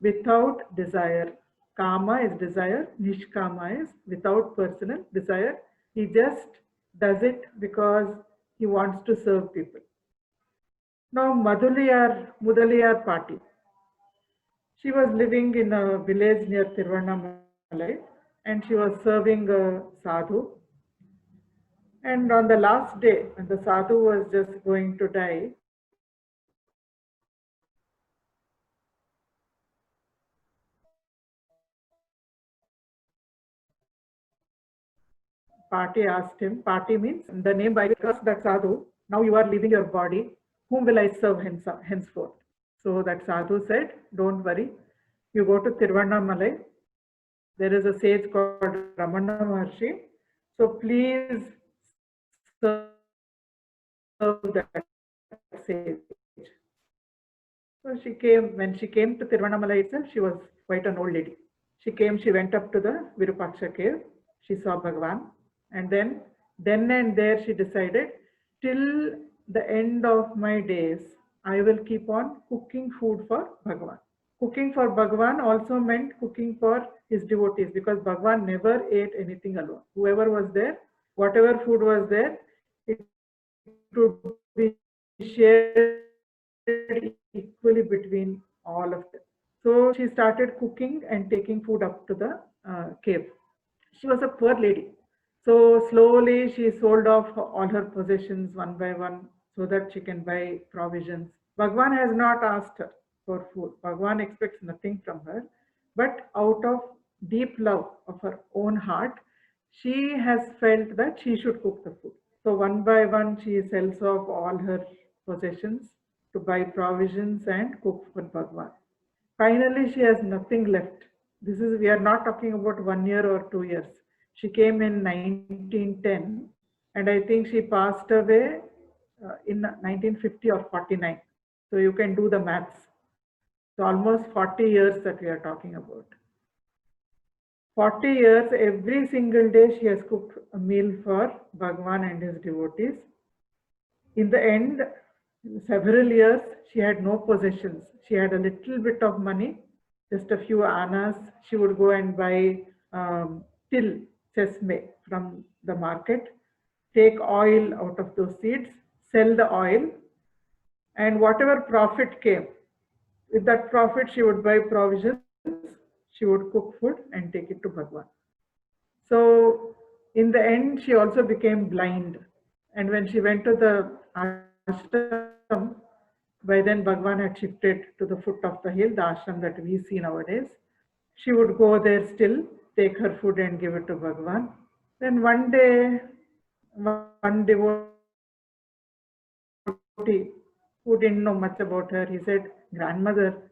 without desire. Kama is desire, nishkama is without personal desire. He just does it because he wants to serve people. Now Mudaliyar Party. She was living in a village near Tiruvannamalai and she was serving a sadhu. And on the last day, when the sadhu was just going to die, Party asked him, Party means the name by which that sadhu, now you are leaving your body, whom will I serve henceforth? So that sadhu said, don't worry, you go to Tiruvannamalai, there is a sage called Ramana Maharshi, so please serve that sage. So when she came to Tiruvannamalai itself, she was quite an old lady. She went up to the Virupaksha cave, she saw Bhagavan, and then and there she decided, till the end of my days, I will keep on cooking food for Bhagavan. Cooking for Bhagavan also meant cooking for his devotees, because Bhagavan never ate anything alone. Whoever was there, whatever food was there, it would be shared equally between all of them. So she started cooking and taking food up to the cave. She was a poor lady. So slowly she sold off all her possessions one by one so that she can buy provisions. Bhagavan has not asked her for food. Bhagavan expects nothing from her, but out of deep love of her own heart, she has felt that she should cook the food. So one by one she sells off all her possessions to buy provisions and cook for Bhagavan. Finally, she has nothing left. We are not talking about 1 year or 2 years. She came in 1910 and I think she passed away in 1950 or 49. So you can do the maths. So almost 40 years that we are talking about. 40 years, every single day she has cooked a meal for Bhagavan and his devotees. In the end, several years, she had no possessions. She had a little bit of money, just a few annas. She would go and buy till sesame from the market, take oil out of those seeds, sell the oil, and whatever profit came, with that profit she would buy provisions, she would cook food and take it to Bhagavan. So in the end, she also became blind. And when she went to the ashram, By then, Bhagwan had shifted to the foot of the hill, the ashram that we see nowadays. She would go there still, take her food and give it to Bhagwan. Then one day, one devotee who didn't know much about her, he said, "Grandmother,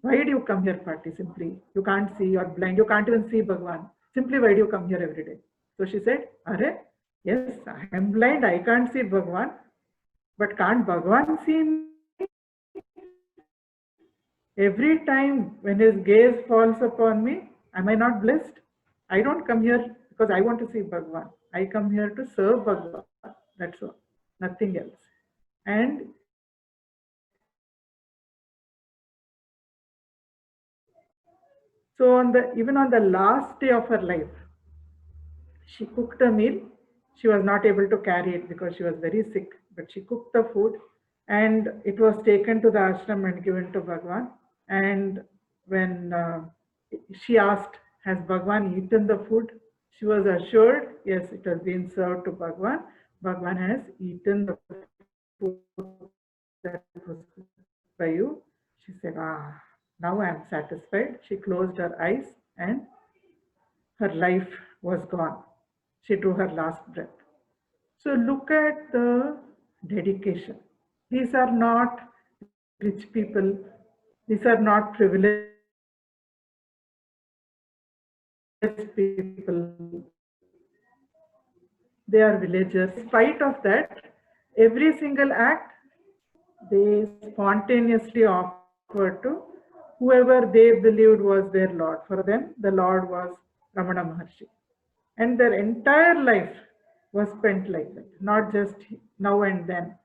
why do you come here party simply? You can't see, you're blind, you can't even see Bhagwan. Simply, why do you come here every day?" So she said, "Are, yes, I am blind, I can't see Bhagwan, but can't Bhagwan see me? Every time when his gaze falls upon me, am I not blessed? I don't come here because I want to see Bhagwan. I come here to serve Bhagwan. That's all, nothing else." And so even on the last day of her life, she cooked a meal. She was not able to carry it because she was very sick, but she cooked the food and it was taken to the ashram and given to Bhagwan. And when she asked, "Has Bhagwan eaten the food?" She was assured, yes, it has been served to Bhagwan. Bhagwan has eaten the food that was cooked by you. She said, now I am satisfied. She closed her eyes and her life was gone. She drew her last breath. So look at the dedication. These are not rich people. These are not privileged people. They are villagers. In spite of that, every single act they spontaneously offered to whoever they believed was their Lord. For them, the Lord was Ramana Maharshi. And their entire life was spent like that, not just now and then.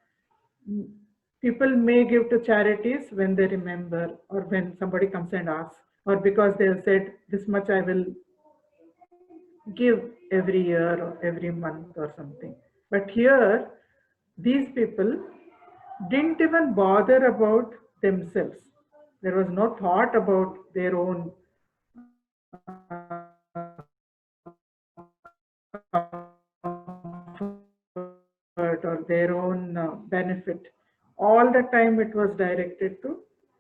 People may give to charities when they remember, or when somebody comes and asks, or because they have said, "This much I will give every year or every month or something." But here, these people didn't even bother about themselves. There was no thought about their own or their own benefit. All the time it was directed to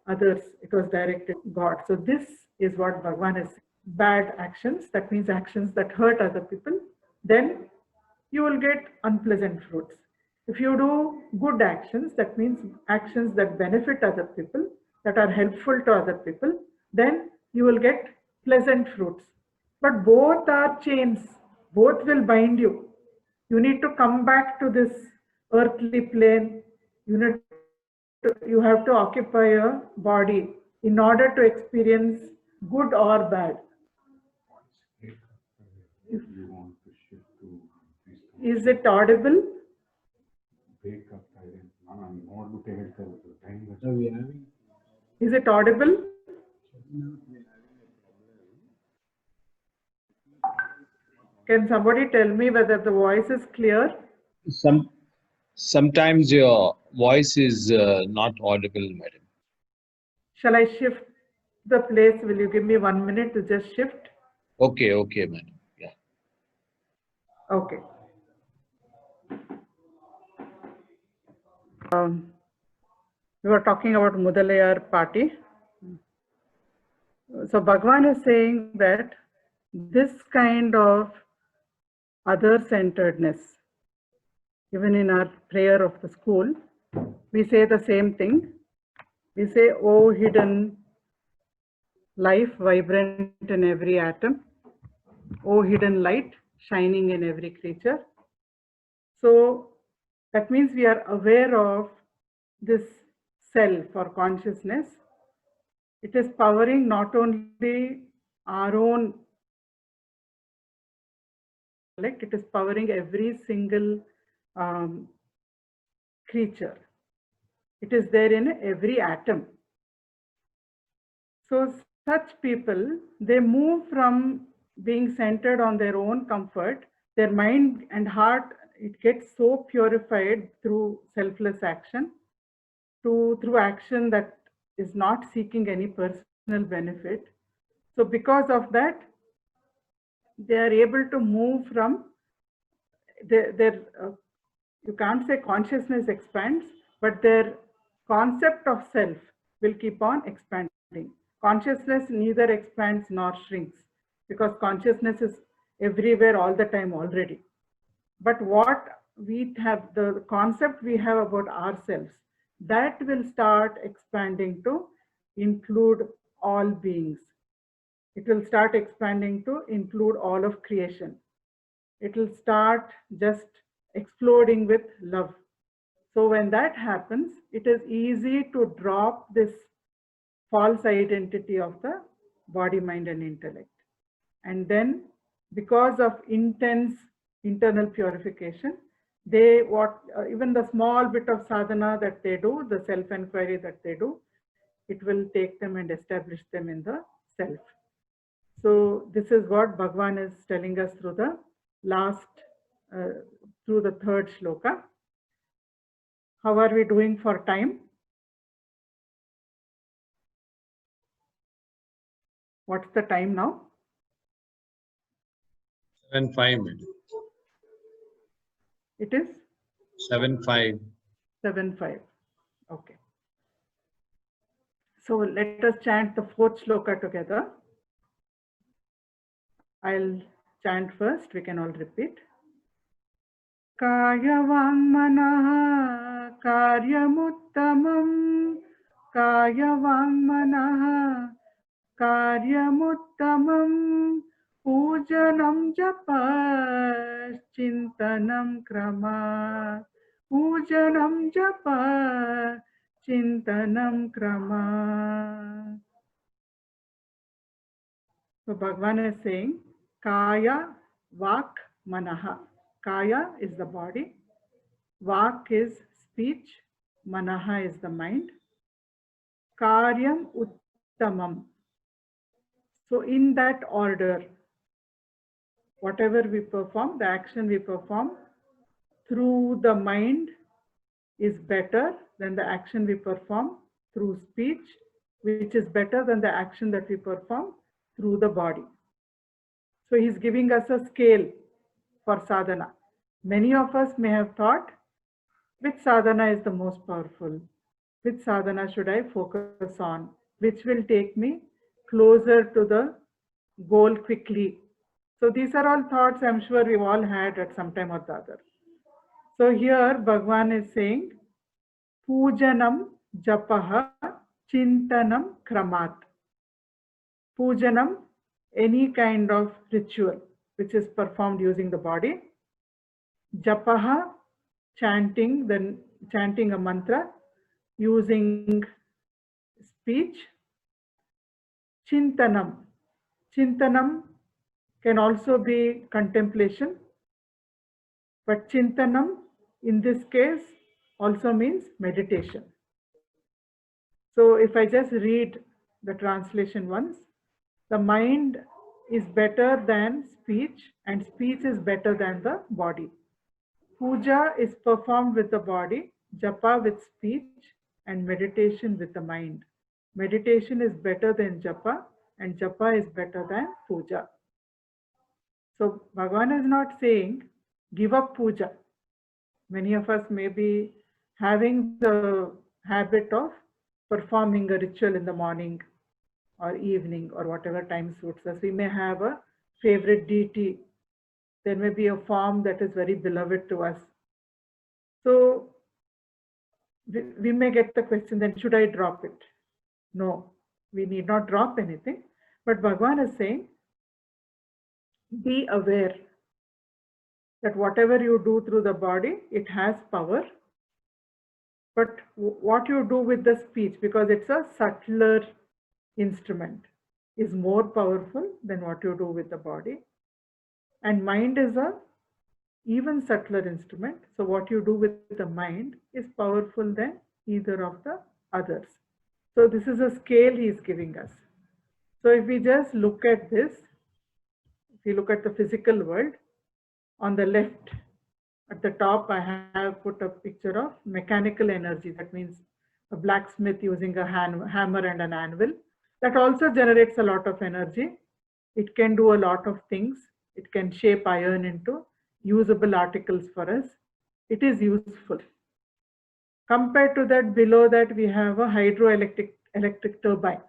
others. It was directed to God. So this is what Bhagwan is. Bad actions, that means actions that hurt other people, then you will get unpleasant fruits. If you do good actions, that means actions that benefit other people, that are helpful to other people, then you will get pleasant fruits. But both are chains, both will bind you. You need to come back to this earthly plane. You have to occupy a body in order to experience good or bad. Is it audible? Is it audible? Can somebody tell me whether the voice is clear? Sometimes your voice is not audible, madam. Shall I shift the place? Will you give me 1 minute to just shift? Okay, madam. Yeah. Okay. We were talking about Mudalayar party. So Bhagwan is saying that this kind of other-centeredness, even in our prayer of the school, we say the same thing. We say, "O hidden life vibrant in every atom, O hidden light shining in every creature." So that means we are aware of this self or consciousness. It is powering not only our own intellect, it is powering every single creature. It is there in every atom. So such people, they move from being centered on their own comfort, their mind and heart, it gets so purified through selfless action, through action that is not seeking any personal benefit. So because of that, they are able to move from you can't say consciousness expands, but their concept of self will keep on expanding. Consciousness neither expands nor shrinks because consciousness is everywhere all the time already. But what we have, the concept we have about ourselves, that will start expanding to include all beings. It will start expanding to include all of creation. It will start just exploding with love. So when that happens, it is easy to drop this false identity of the body, mind, and intellect. And then because of intense internal purification, they even the small bit of sadhana that they do, the self-inquiry that they do, it will take them and establish them in the self. So this is what Bhagavan is telling us through the through the third shloka. How are we doing for time? What's the time now? 7:05. It is 7:05. 7:05. Okay. So let us chant the fourth shloka together. I'll chant first, we can all repeat. Kaya vangmanaha karyamuttamam, Kaya vangmanaha karyamuttamam, Pujanam japa chintanam krama, Pujanam japa chintanam krama. So Bhagavan is saying, Kaya, Vak, Manaha. Kaya is the body, Vak is speech, Manaha is the mind. Karyam Uttamam. So in that order, whatever we perform, the action we perform through the mind is better than the action we perform through speech, which is better than the action that we perform through the body. So he's giving us a scale for sadhana. Many of us may have thought, which sadhana is the most powerful? Which sadhana should I focus on? Which will take me closer to the goal quickly? So these are all thoughts I'm sure we've all had at some time or the other. So here Bhagavan is saying, Pujanam japaha chintanam kramat. Pujanam, any kind of ritual which is performed using the body. Japaha, chanting a mantra using speech. Chintanam. Chintanam can also be contemplation, but chintanam in this case also means meditation. So if I just read the translation once, the mind is better than speech and speech is better than the body. Puja is performed with the body, japa with speech, and meditation with the mind. Meditation is better than japa, and japa is better than puja. So Bhagavan is not saying give up puja. Many of us may be having the habit of performing a ritual in the morning or evening or whatever time suits us. We may have a favorite deity. There may be a form that is very beloved to us. So we may get the question, then should I drop it? No, we need not drop anything. But Bhagavan is saying, be aware that whatever you do through the body, it has power. But what you do with the speech, because it's a subtler instrument, is more powerful than what you do with the body. And mind is a even subtler instrument. So what you do with the mind is powerful than either of the others. So this is a scale he is giving us. So if we just look at this, if you look at the physical world, on the left, at the top, I have put a picture of mechanical energy. That means a blacksmith using a hammer and an anvil. That also generates a lot of energy. It can do a lot of things. It can shape iron into usable articles for us. It is useful. Compared to that, below that, we have a electric turbine.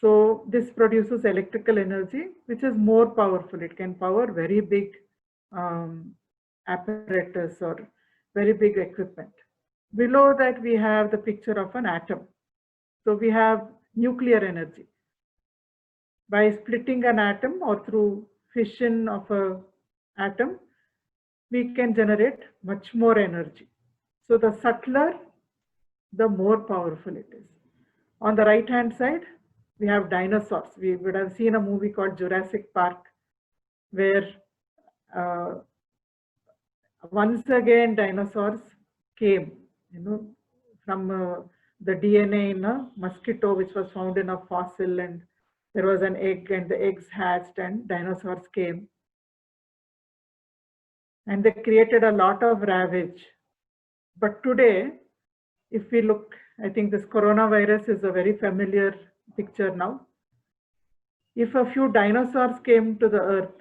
So this produces electrical energy, which is more powerful. It can power very big apparatus or very big equipment. Below that, we have the picture of an atom. So we have nuclear energy. By splitting an atom or through fission of an atom, we can generate much more energy. So the subtler, the more powerful it is. On the right hand side, we have dinosaurs. We would have seen a movie called Jurassic Park, where once again dinosaurs came, from the DNA in a mosquito which was found in a fossil, and there was an egg and the eggs hatched and dinosaurs came. And they created a lot of ravage. But today, if we look, I think this coronavirus is a very familiar picture now. If a few dinosaurs came to the earth,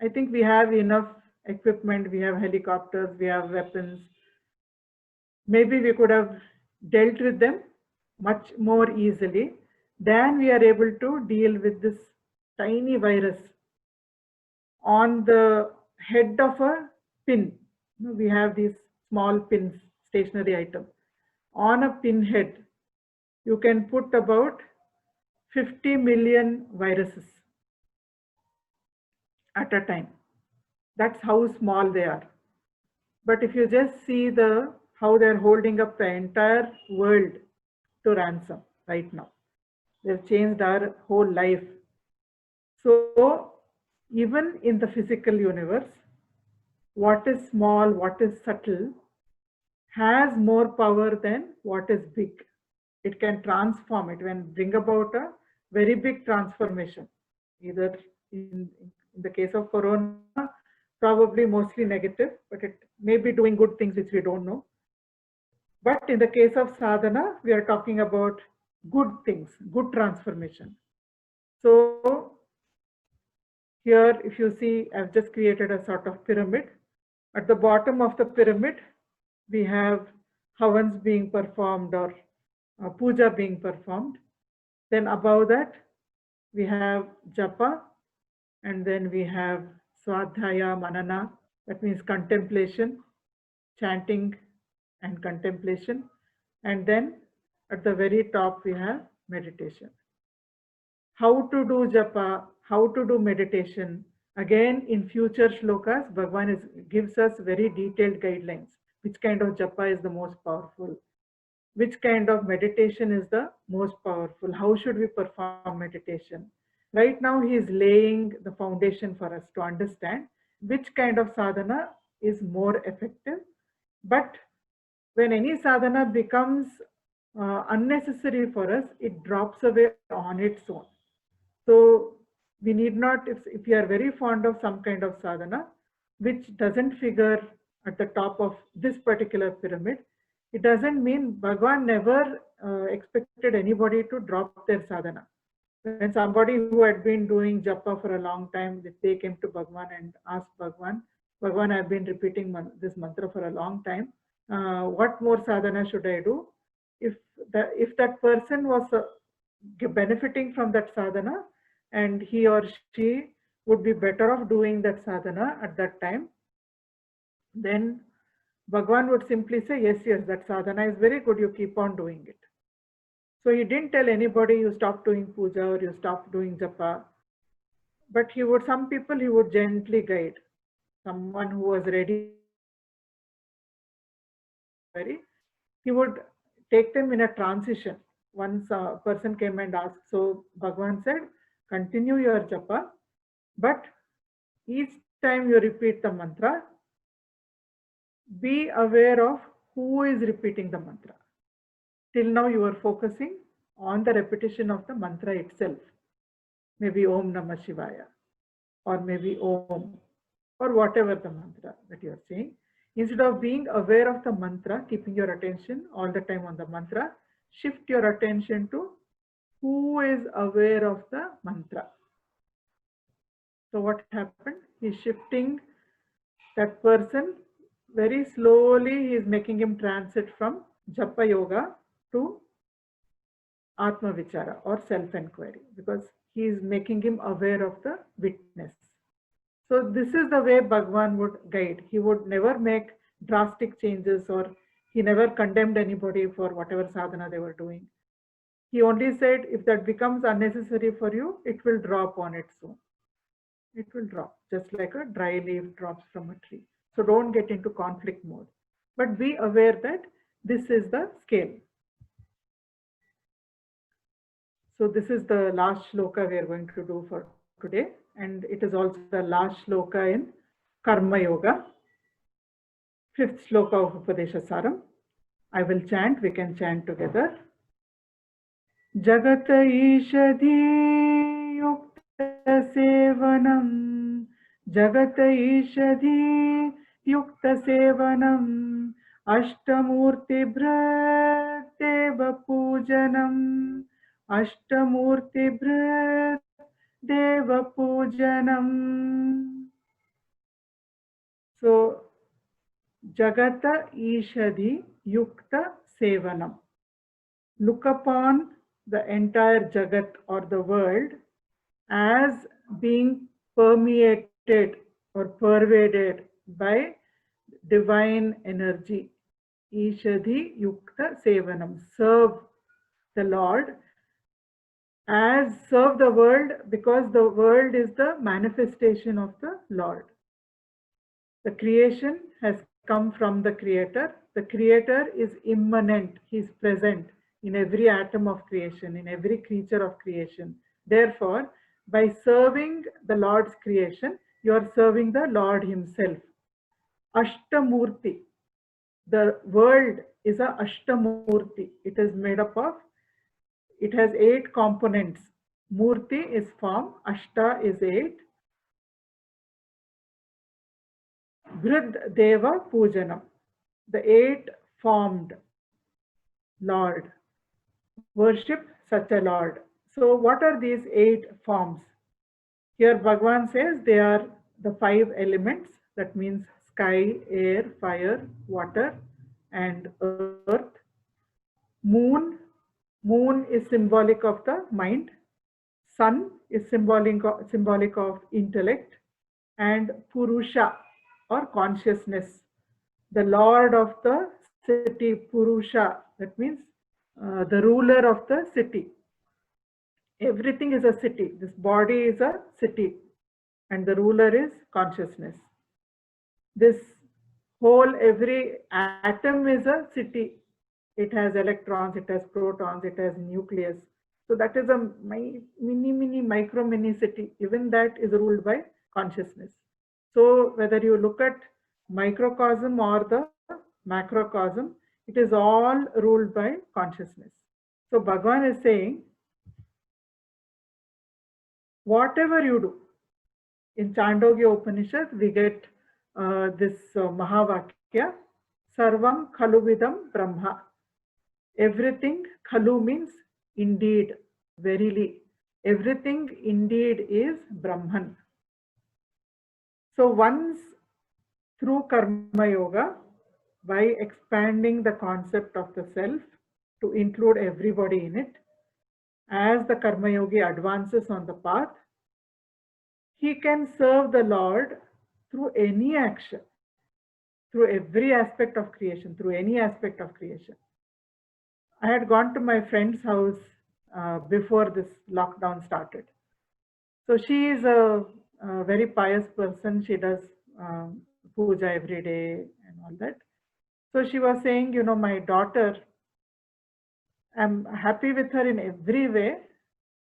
I think we have enough equipment, we have helicopters, we have weapons. Maybe we could have dealt with them much more easily than we are able to deal with this tiny virus on the head of a pin. We have these small pins, stationary item. On a pinhead, you can put about 50 million viruses at a time. That's how small they are. But if you just see how they're holding up the entire world to ransom right now. They've changed our whole life. So even in the physical universe, what is small, what is subtle, has more power than what is big. It can transform, it can bring about a very big transformation. Either in the case of corona, probably mostly negative, but it may be doing good things which we don't know. But in the case of sadhana, we are talking about good things, good transformation. So here, if you see, I've just created a sort of pyramid. At the bottom of the pyramid, we have havans being performed or puja being performed. Then above that, we have japa, and then we have swadhyaya, manana, that means contemplation, chanting and contemplation. And then at the very top, we have meditation. How to do japa, how to do meditation. Again, in future shlokas, Bhagavan gives us very detailed guidelines. Which kind of japa is the most powerful? Which kind of meditation is the most powerful? How should we perform meditation? Right now, he is laying the foundation for us to understand which kind of sadhana is more effective. But when any sadhana becomes unnecessary for us, it drops away on its own. So we need not, if you are very fond of some kind of sadhana, which doesn't figure at the top of this particular pyramid, it doesn't mean Bhagavan never expected anybody to drop their sadhana. When somebody who had been doing japa for a long time, they came to Bhagavan and asked Bhagavan, Bhagavan, I've been repeating this mantra for a long time. What more sadhana should I do? If that person was benefiting from that sadhana, and he or she would be better off doing that sadhana at that time, then Bhagavan would simply say, yes, that sadhana is very good, you keep on doing it. So he didn't tell anybody you stop doing puja or you stop doing japa, but some people he would gently guide. Someone who was ready, he would take them in a transition. Once a person came and asked, so Bhagavan said, continue your japa, but each time you repeat the mantra, be aware of who is repeating the mantra. Till now you are focusing on the repetition of the mantra itself. Maybe Om Namah Shivaya, or maybe Om, or whatever the mantra that you are saying. Instead of being aware of the mantra, keeping your attention all the time on the mantra, shift your attention to who is aware of the mantra. So what happened? He's shifting that person very slowly he is making him transit from Japa Yoga to Atma Vichara or self-enquiry, because he is making him aware of the witness. So this is the way Bhagwan would guide. He would never make drastic changes, or he never condemned anybody for whatever sadhana they were doing. He only said, if that becomes unnecessary for you, it will drop on its own. It will drop, just like a dry leaf drops from a tree. So don't get into conflict mode, but be aware that this is the scale. So this is the last shloka we are going to do for today, and it is also the last shloka in Karma Yoga, 5th shloka of Upadesha Saram. I will chant, we can chant together. Jagata Ishadhi Yukta Sevanam, Jagata Ishadhi Yukta Sevanam, Ashtamurti Bhrat Deva Pujanam, Ashtamurti Bhrat Deva Pujanam. So, Jagata Ishadhi Yukta Sevanam. Look upon the entire Jagat or the world as being permeated or pervaded by divine energy. Ishadhi Yukta Sevanam. Serve the Lord, as serve the world, because the world is the manifestation of the Lord. The creation has come from the Creator. The Creator is immanent. He is present in every atom of creation, in every creature of creation. Therefore, by serving the Lord's creation, you are serving the Lord Himself. Ashtamurti. The world is a Ashtamurti. It is made up of, it has 8 components. Murti is form, Ashta is 8. Vrid Deva Pujanam. The 8 formed Lord. Worship such a Lord. So what are these 8 forms? Here Bhagavan says they are the 5 elements. That means sky, air, fire, water and earth. Moon. Moon is symbolic of the mind. Sun is symbolic of intellect. And Purusha or consciousness. The Lord of the city, Purusha. That means the ruler of the city. Everything is a city. This body is a city, and the ruler is consciousness. This whole, every atom is a city. It has electrons, it has protons, it has nucleus. So that is a micro mini city. Even that is ruled by consciousness. So whether you look at microcosm or the macrocosm, it is all ruled by consciousness. So Bhagavan is saying, whatever you do, in Chandogya Upanishad, we get this Mahavakya, Sarvam Khaluvidam Brahma. Everything, Khalu means indeed, verily. Everything indeed is Brahman. So once through Karma Yoga, by expanding the concept of the self to include everybody in it, as the Karma Yogi advances on the path, he can serve the Lord through any action, through every aspect of creation, through any aspect of creation. I had gone to my friend's house before this lockdown started. So she is a very pious person. She does puja every day and all that. So she was saying, you know, my daughter, I'm happy with her in every way,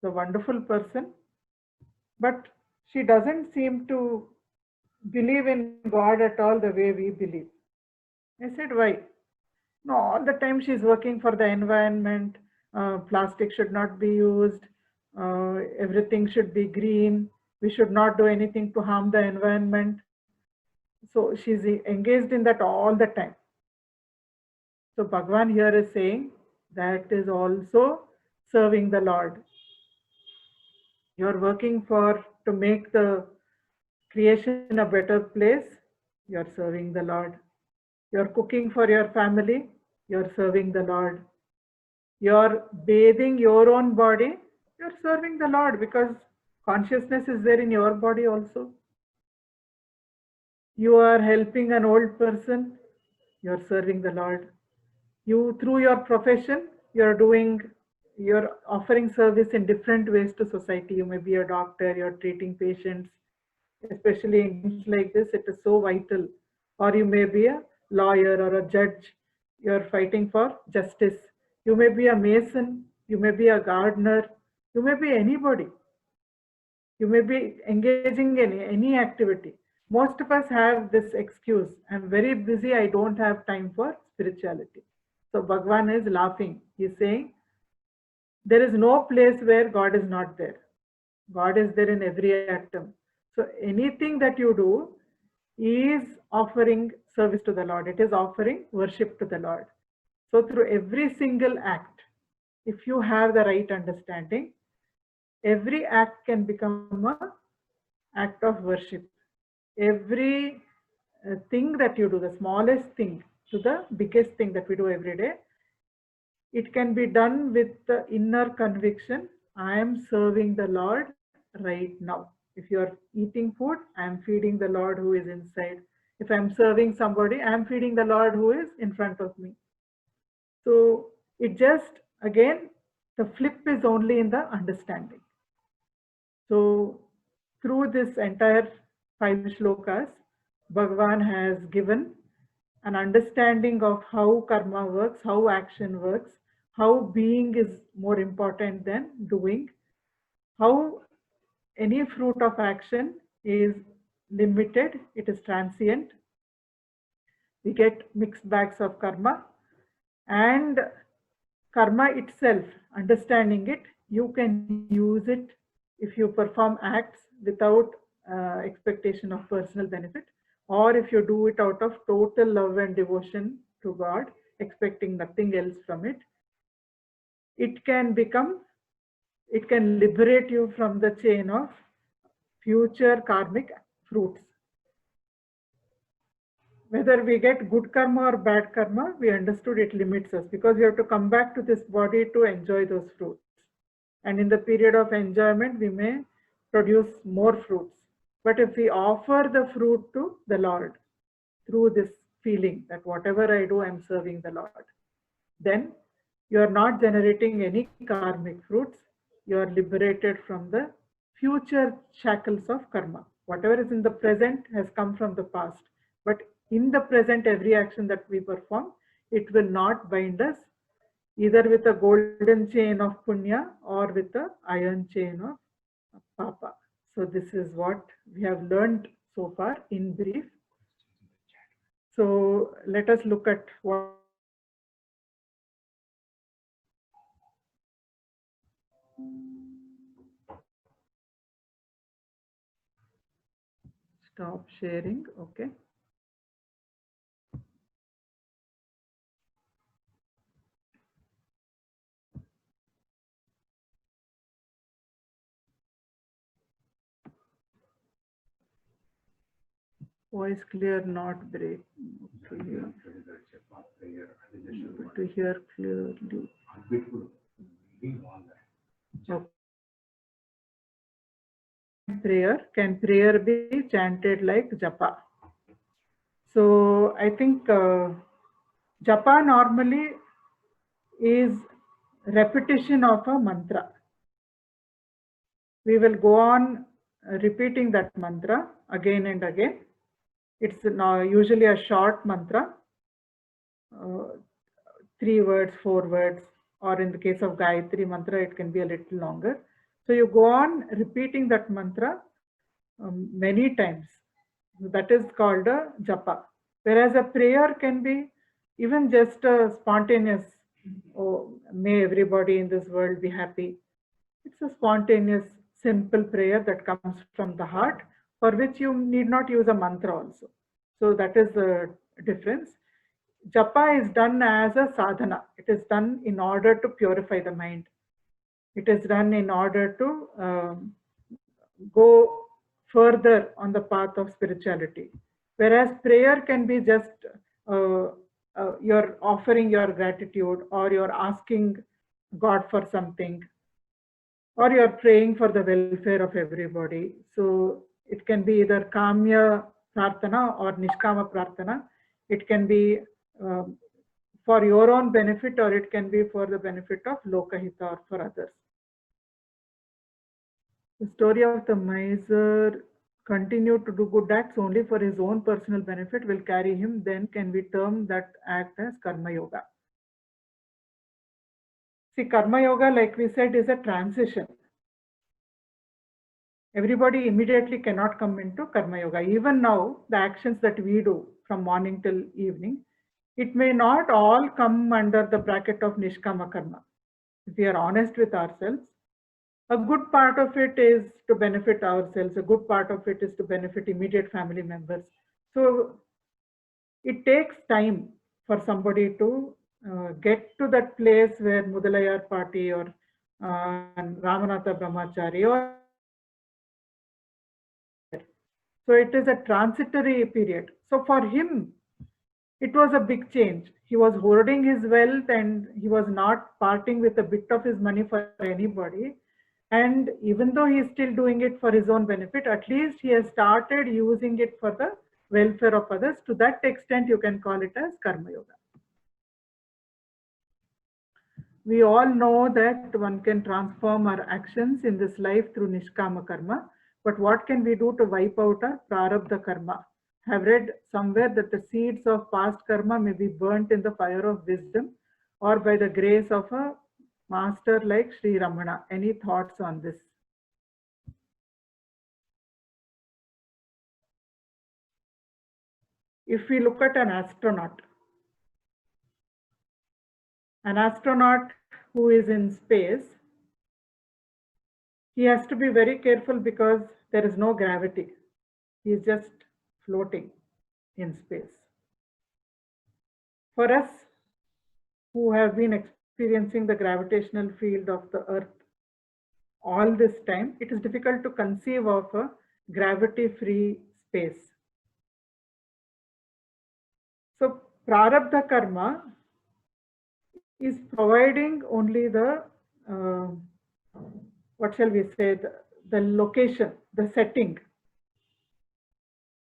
the wonderful person, but she doesn't seem to believe in God at all the way we believe. I said, why? No, all the time she's working for the environment. Plastic should not be used. Everything should be green. We should not do anything to harm the environment. So she's engaged in that all the time. So Bhagavan here is saying that is also serving the Lord. You're working to make the creation a better place. You're serving the Lord. You're cooking for your family, you're serving the Lord. You're bathing your own body, you're serving the Lord, because consciousness is there in your body also. You are helping an old person, you're serving the Lord. You, through your profession, you're offering service in different ways to society. You may be a doctor, you're treating patients, especially in things like this, it is so vital. Or you may be a lawyer or a judge, you're fighting for justice. You may be a mason, you may be a gardener, you may be anybody. You may be engaging in any activity. Most of us have this excuse, I'm very busy, I don't have time for spirituality. So Bhagavan is laughing. He's saying, there is no place where God is not there. God is there in every atom. So anything that you do is offering service to the Lord. It is offering worship to the Lord. So through every single act, if you have the right understanding, every act can become an act of worship. Every thing that you do, the smallest thing to the biggest thing that we do every day, it can be done with the inner conviction, I am serving the Lord right now. If you are eating food, I am feeding the Lord who is inside. If I am serving somebody, I am feeding the Lord who is in front of me. So it just, again, the flip is only in the understanding. So through this entire 5 shlokas, Bhagavan has given an understanding of how karma works, how action works, how being is more important than doing, how any fruit of action is limited, it is transient. We get mixed bags of karma, and karma itself, understanding it, you can use it if you perform acts without expectation of personal benefit, or if you do it out of total love and devotion to God, expecting nothing else from it. It can liberate you from the chain of future karmic fruits. Whether we get good karma or bad karma, we understood it limits us, because we have to come back to this body to enjoy those fruits. And in the period of enjoyment, we may produce more fruits. But if we offer the fruit to the Lord through this feeling that whatever I do, I'm serving the Lord, then you are not generating any karmic fruits. You are liberated from the future shackles of karma. Whatever is in the present has come from the past. But in the present, every action that we perform, it will not bind us either with a golden chain of punya or with a iron chain of papa. So this is what we have learned so far in brief. So let us look at what stop sharing. Okay. Voice clear, not break. To hear clearly. Okay. Prayer, can prayer be chanted like japa? So I think japa normally is repetition of a mantra. We will go on repeating that mantra again and again. It's now usually a short mantra, 3 words, 4 words, or in the case of Gayatri mantra, it can be a little longer. So you go on repeating that mantra many times. That is called a japa. Whereas a prayer can be even just a spontaneous, oh, may everybody in this world be happy. It's a spontaneous, simple prayer that comes from the heart, for which you need not use a mantra also. So that is the difference. Japa is done as a sadhana. It is done in order to purify the mind. It is done in order to go further on the path of spirituality. Whereas prayer can be just you're offering your gratitude, or you're asking God for something, or you're praying for the welfare of everybody. So it can be either Kamya Prarthana or Nishkama Prarthana. It can be for your own benefit, or it can be for the benefit of Lokahita or for others. The story of the miser continued to do good acts only for his own personal benefit will carry him, then can we term that act as Karma Yoga? See, Karma Yoga, like we said, is a transition. Everybody immediately cannot come into Karma Yoga. Even now, the actions that we do from morning till evening, it may not all come under the bracket of Nishkama Karma. If we are honest with ourselves, a good part of it is to benefit ourselves, a good part of it is to benefit immediate family members. So it takes time for somebody to get to that place where Mudalayar Party or Ramanatha Brahmachari, or so it is a transitory period. So for him, it was a big change. He was hoarding his wealth and he was not parting with a bit of his money for anybody. And even though he is still doing it for his own benefit, at least he has started using it for the welfare of others. To that extent, you can call it as Karma Yoga. We all know that one can transform our actions in this life through Nishkama Karma. But what can we do to wipe out our Prarabdha Karma? I have read somewhere that the seeds of past karma may be burnt in the fire of wisdom or by the grace of a master like Sri Ramana. Any thoughts on this? If we look at an astronaut who is in space, he has to be very careful because there is no gravity. He is just floating in space. For us who have been experiencing the gravitational field of the earth all this time, it is difficult to conceive of a gravity-free space. So Prarabdha Karma is providing only the, what shall we say, the location, the setting.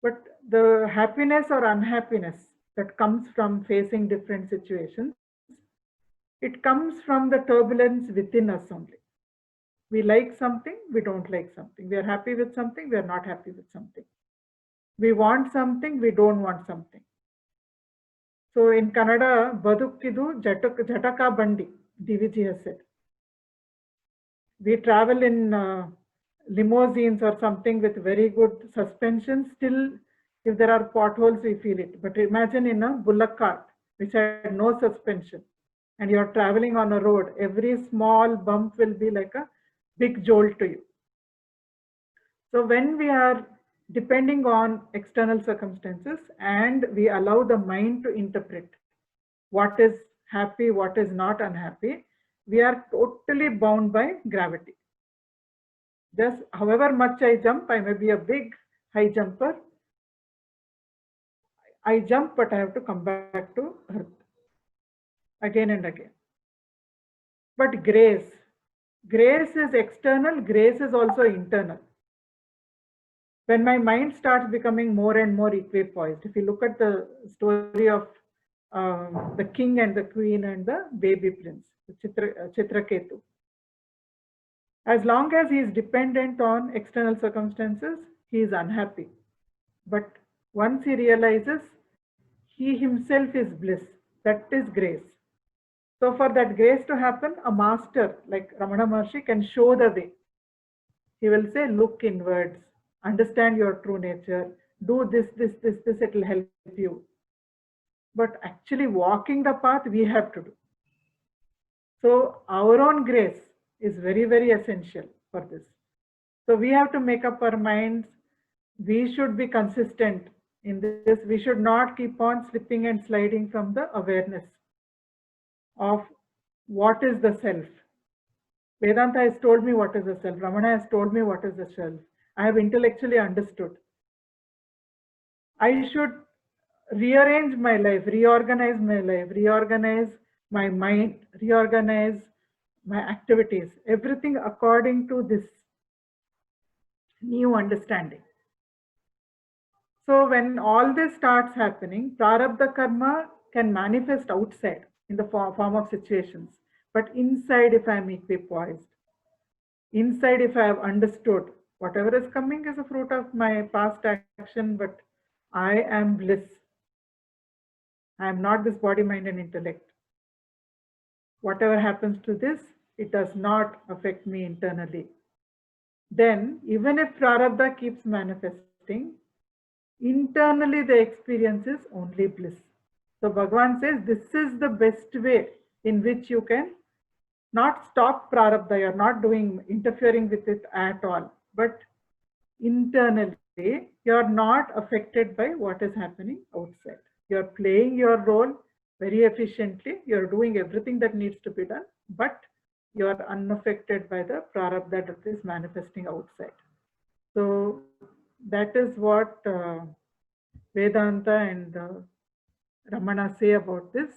But the happiness or unhappiness that comes from facing different situations, it comes from the turbulence within us only. We like something, we don't like something. We are happy with something, we are not happy with something. We want something, we don't want something. So in Kannada, Badukkidu Jataka Bandi, DVG has said. We travel in limousines or something with very good suspension, still if there are potholes, we feel it. But imagine in a bullock cart, which had no suspension, and you're traveling on a road, every small bump will be like a big jolt to you. So when we are depending on external circumstances and we allow the mind to interpret what is happy, what is not unhappy, we are totally bound by gravity. Just however much I jump, I may be a big high jumper. I jump, but I have to come back to earth again and again. But grace is external, grace is also internal. When my mind starts becoming more and more equipoised, if you look at the story of the king and the queen and the baby prince, Chitraketu. As long as he is dependent on external circumstances, he is unhappy. But once he realizes he himself is bliss, that is grace. So for that grace to happen, a master like Ramana Maharshi can show the way. He will say, look inwards, understand your true nature, do this, it will help you. But actually walking the path we have to do. So our own grace is very, very essential for this. So we have to make up our minds. We should be consistent in this. We should not keep on slipping and sliding from the awareness of what is the self. Vedanta has told me what is the self. Ramana has told me what is the self. I have intellectually understood. I should rearrange my life, reorganize my life, reorganize my mind, reorganize my activities, everything according to this new understanding. So when all this starts happening, prarabdha karma can manifest outside in the form of situations. But inside, if I am equipoised, inside, if I have understood whatever is coming is a fruit of my past action, but I am bliss. I am not this body, mind, and intellect. Whatever happens to this, it does not affect me internally. Then, even if prarabdha keeps manifesting, internally the experience is only bliss. So Bhagavan says this is the best way in which you can not stop prarabdha, you're not interfering with it at all, but internally you're not affected by what is happening outside. You're playing your role very efficiently, you're doing everything that needs to be done, but you're unaffected by the prarabdha that is manifesting outside. So that is what Vedanta and Ramana say about this.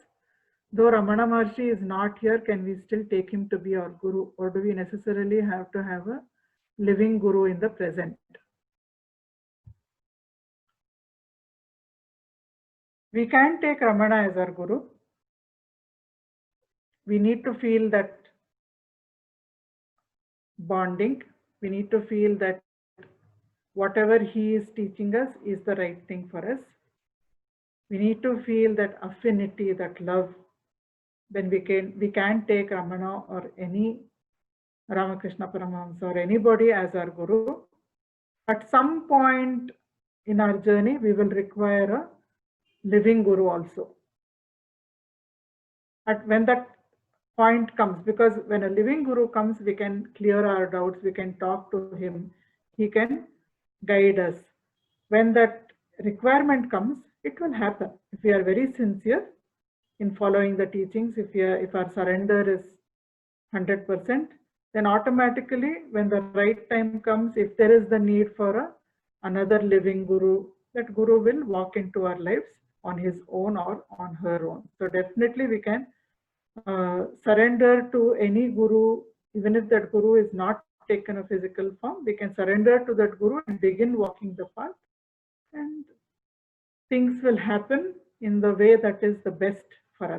Though Ramana Maharshi is not here, can we still take him to be our guru, or do we necessarily have to have a living guru in the present? We can take Ramana as our guru. We need to feel that bonding. We need to feel that whatever he is teaching us is the right thing for us. We need to feel that affinity, that love. Then we can take Ramana or any Ramakrishna Paramahamsa or anybody as our guru. At some point in our journey, we will require a living guru also. When that point comes, because when a living guru comes, we can clear our doubts, we can talk to him, he can guide us. When that requirement comes, it will happen. If we are very sincere in following the teachings, if our surrender is 100%, then automatically when the right time comes, if there is the need for another living guru, that guru will walk into our lives on his own or on her own. So definitely we can surrender to any guru, even if that guru is not taken a physical form, we can surrender to that guru and begin walking the path, and things will happen in the way that is the best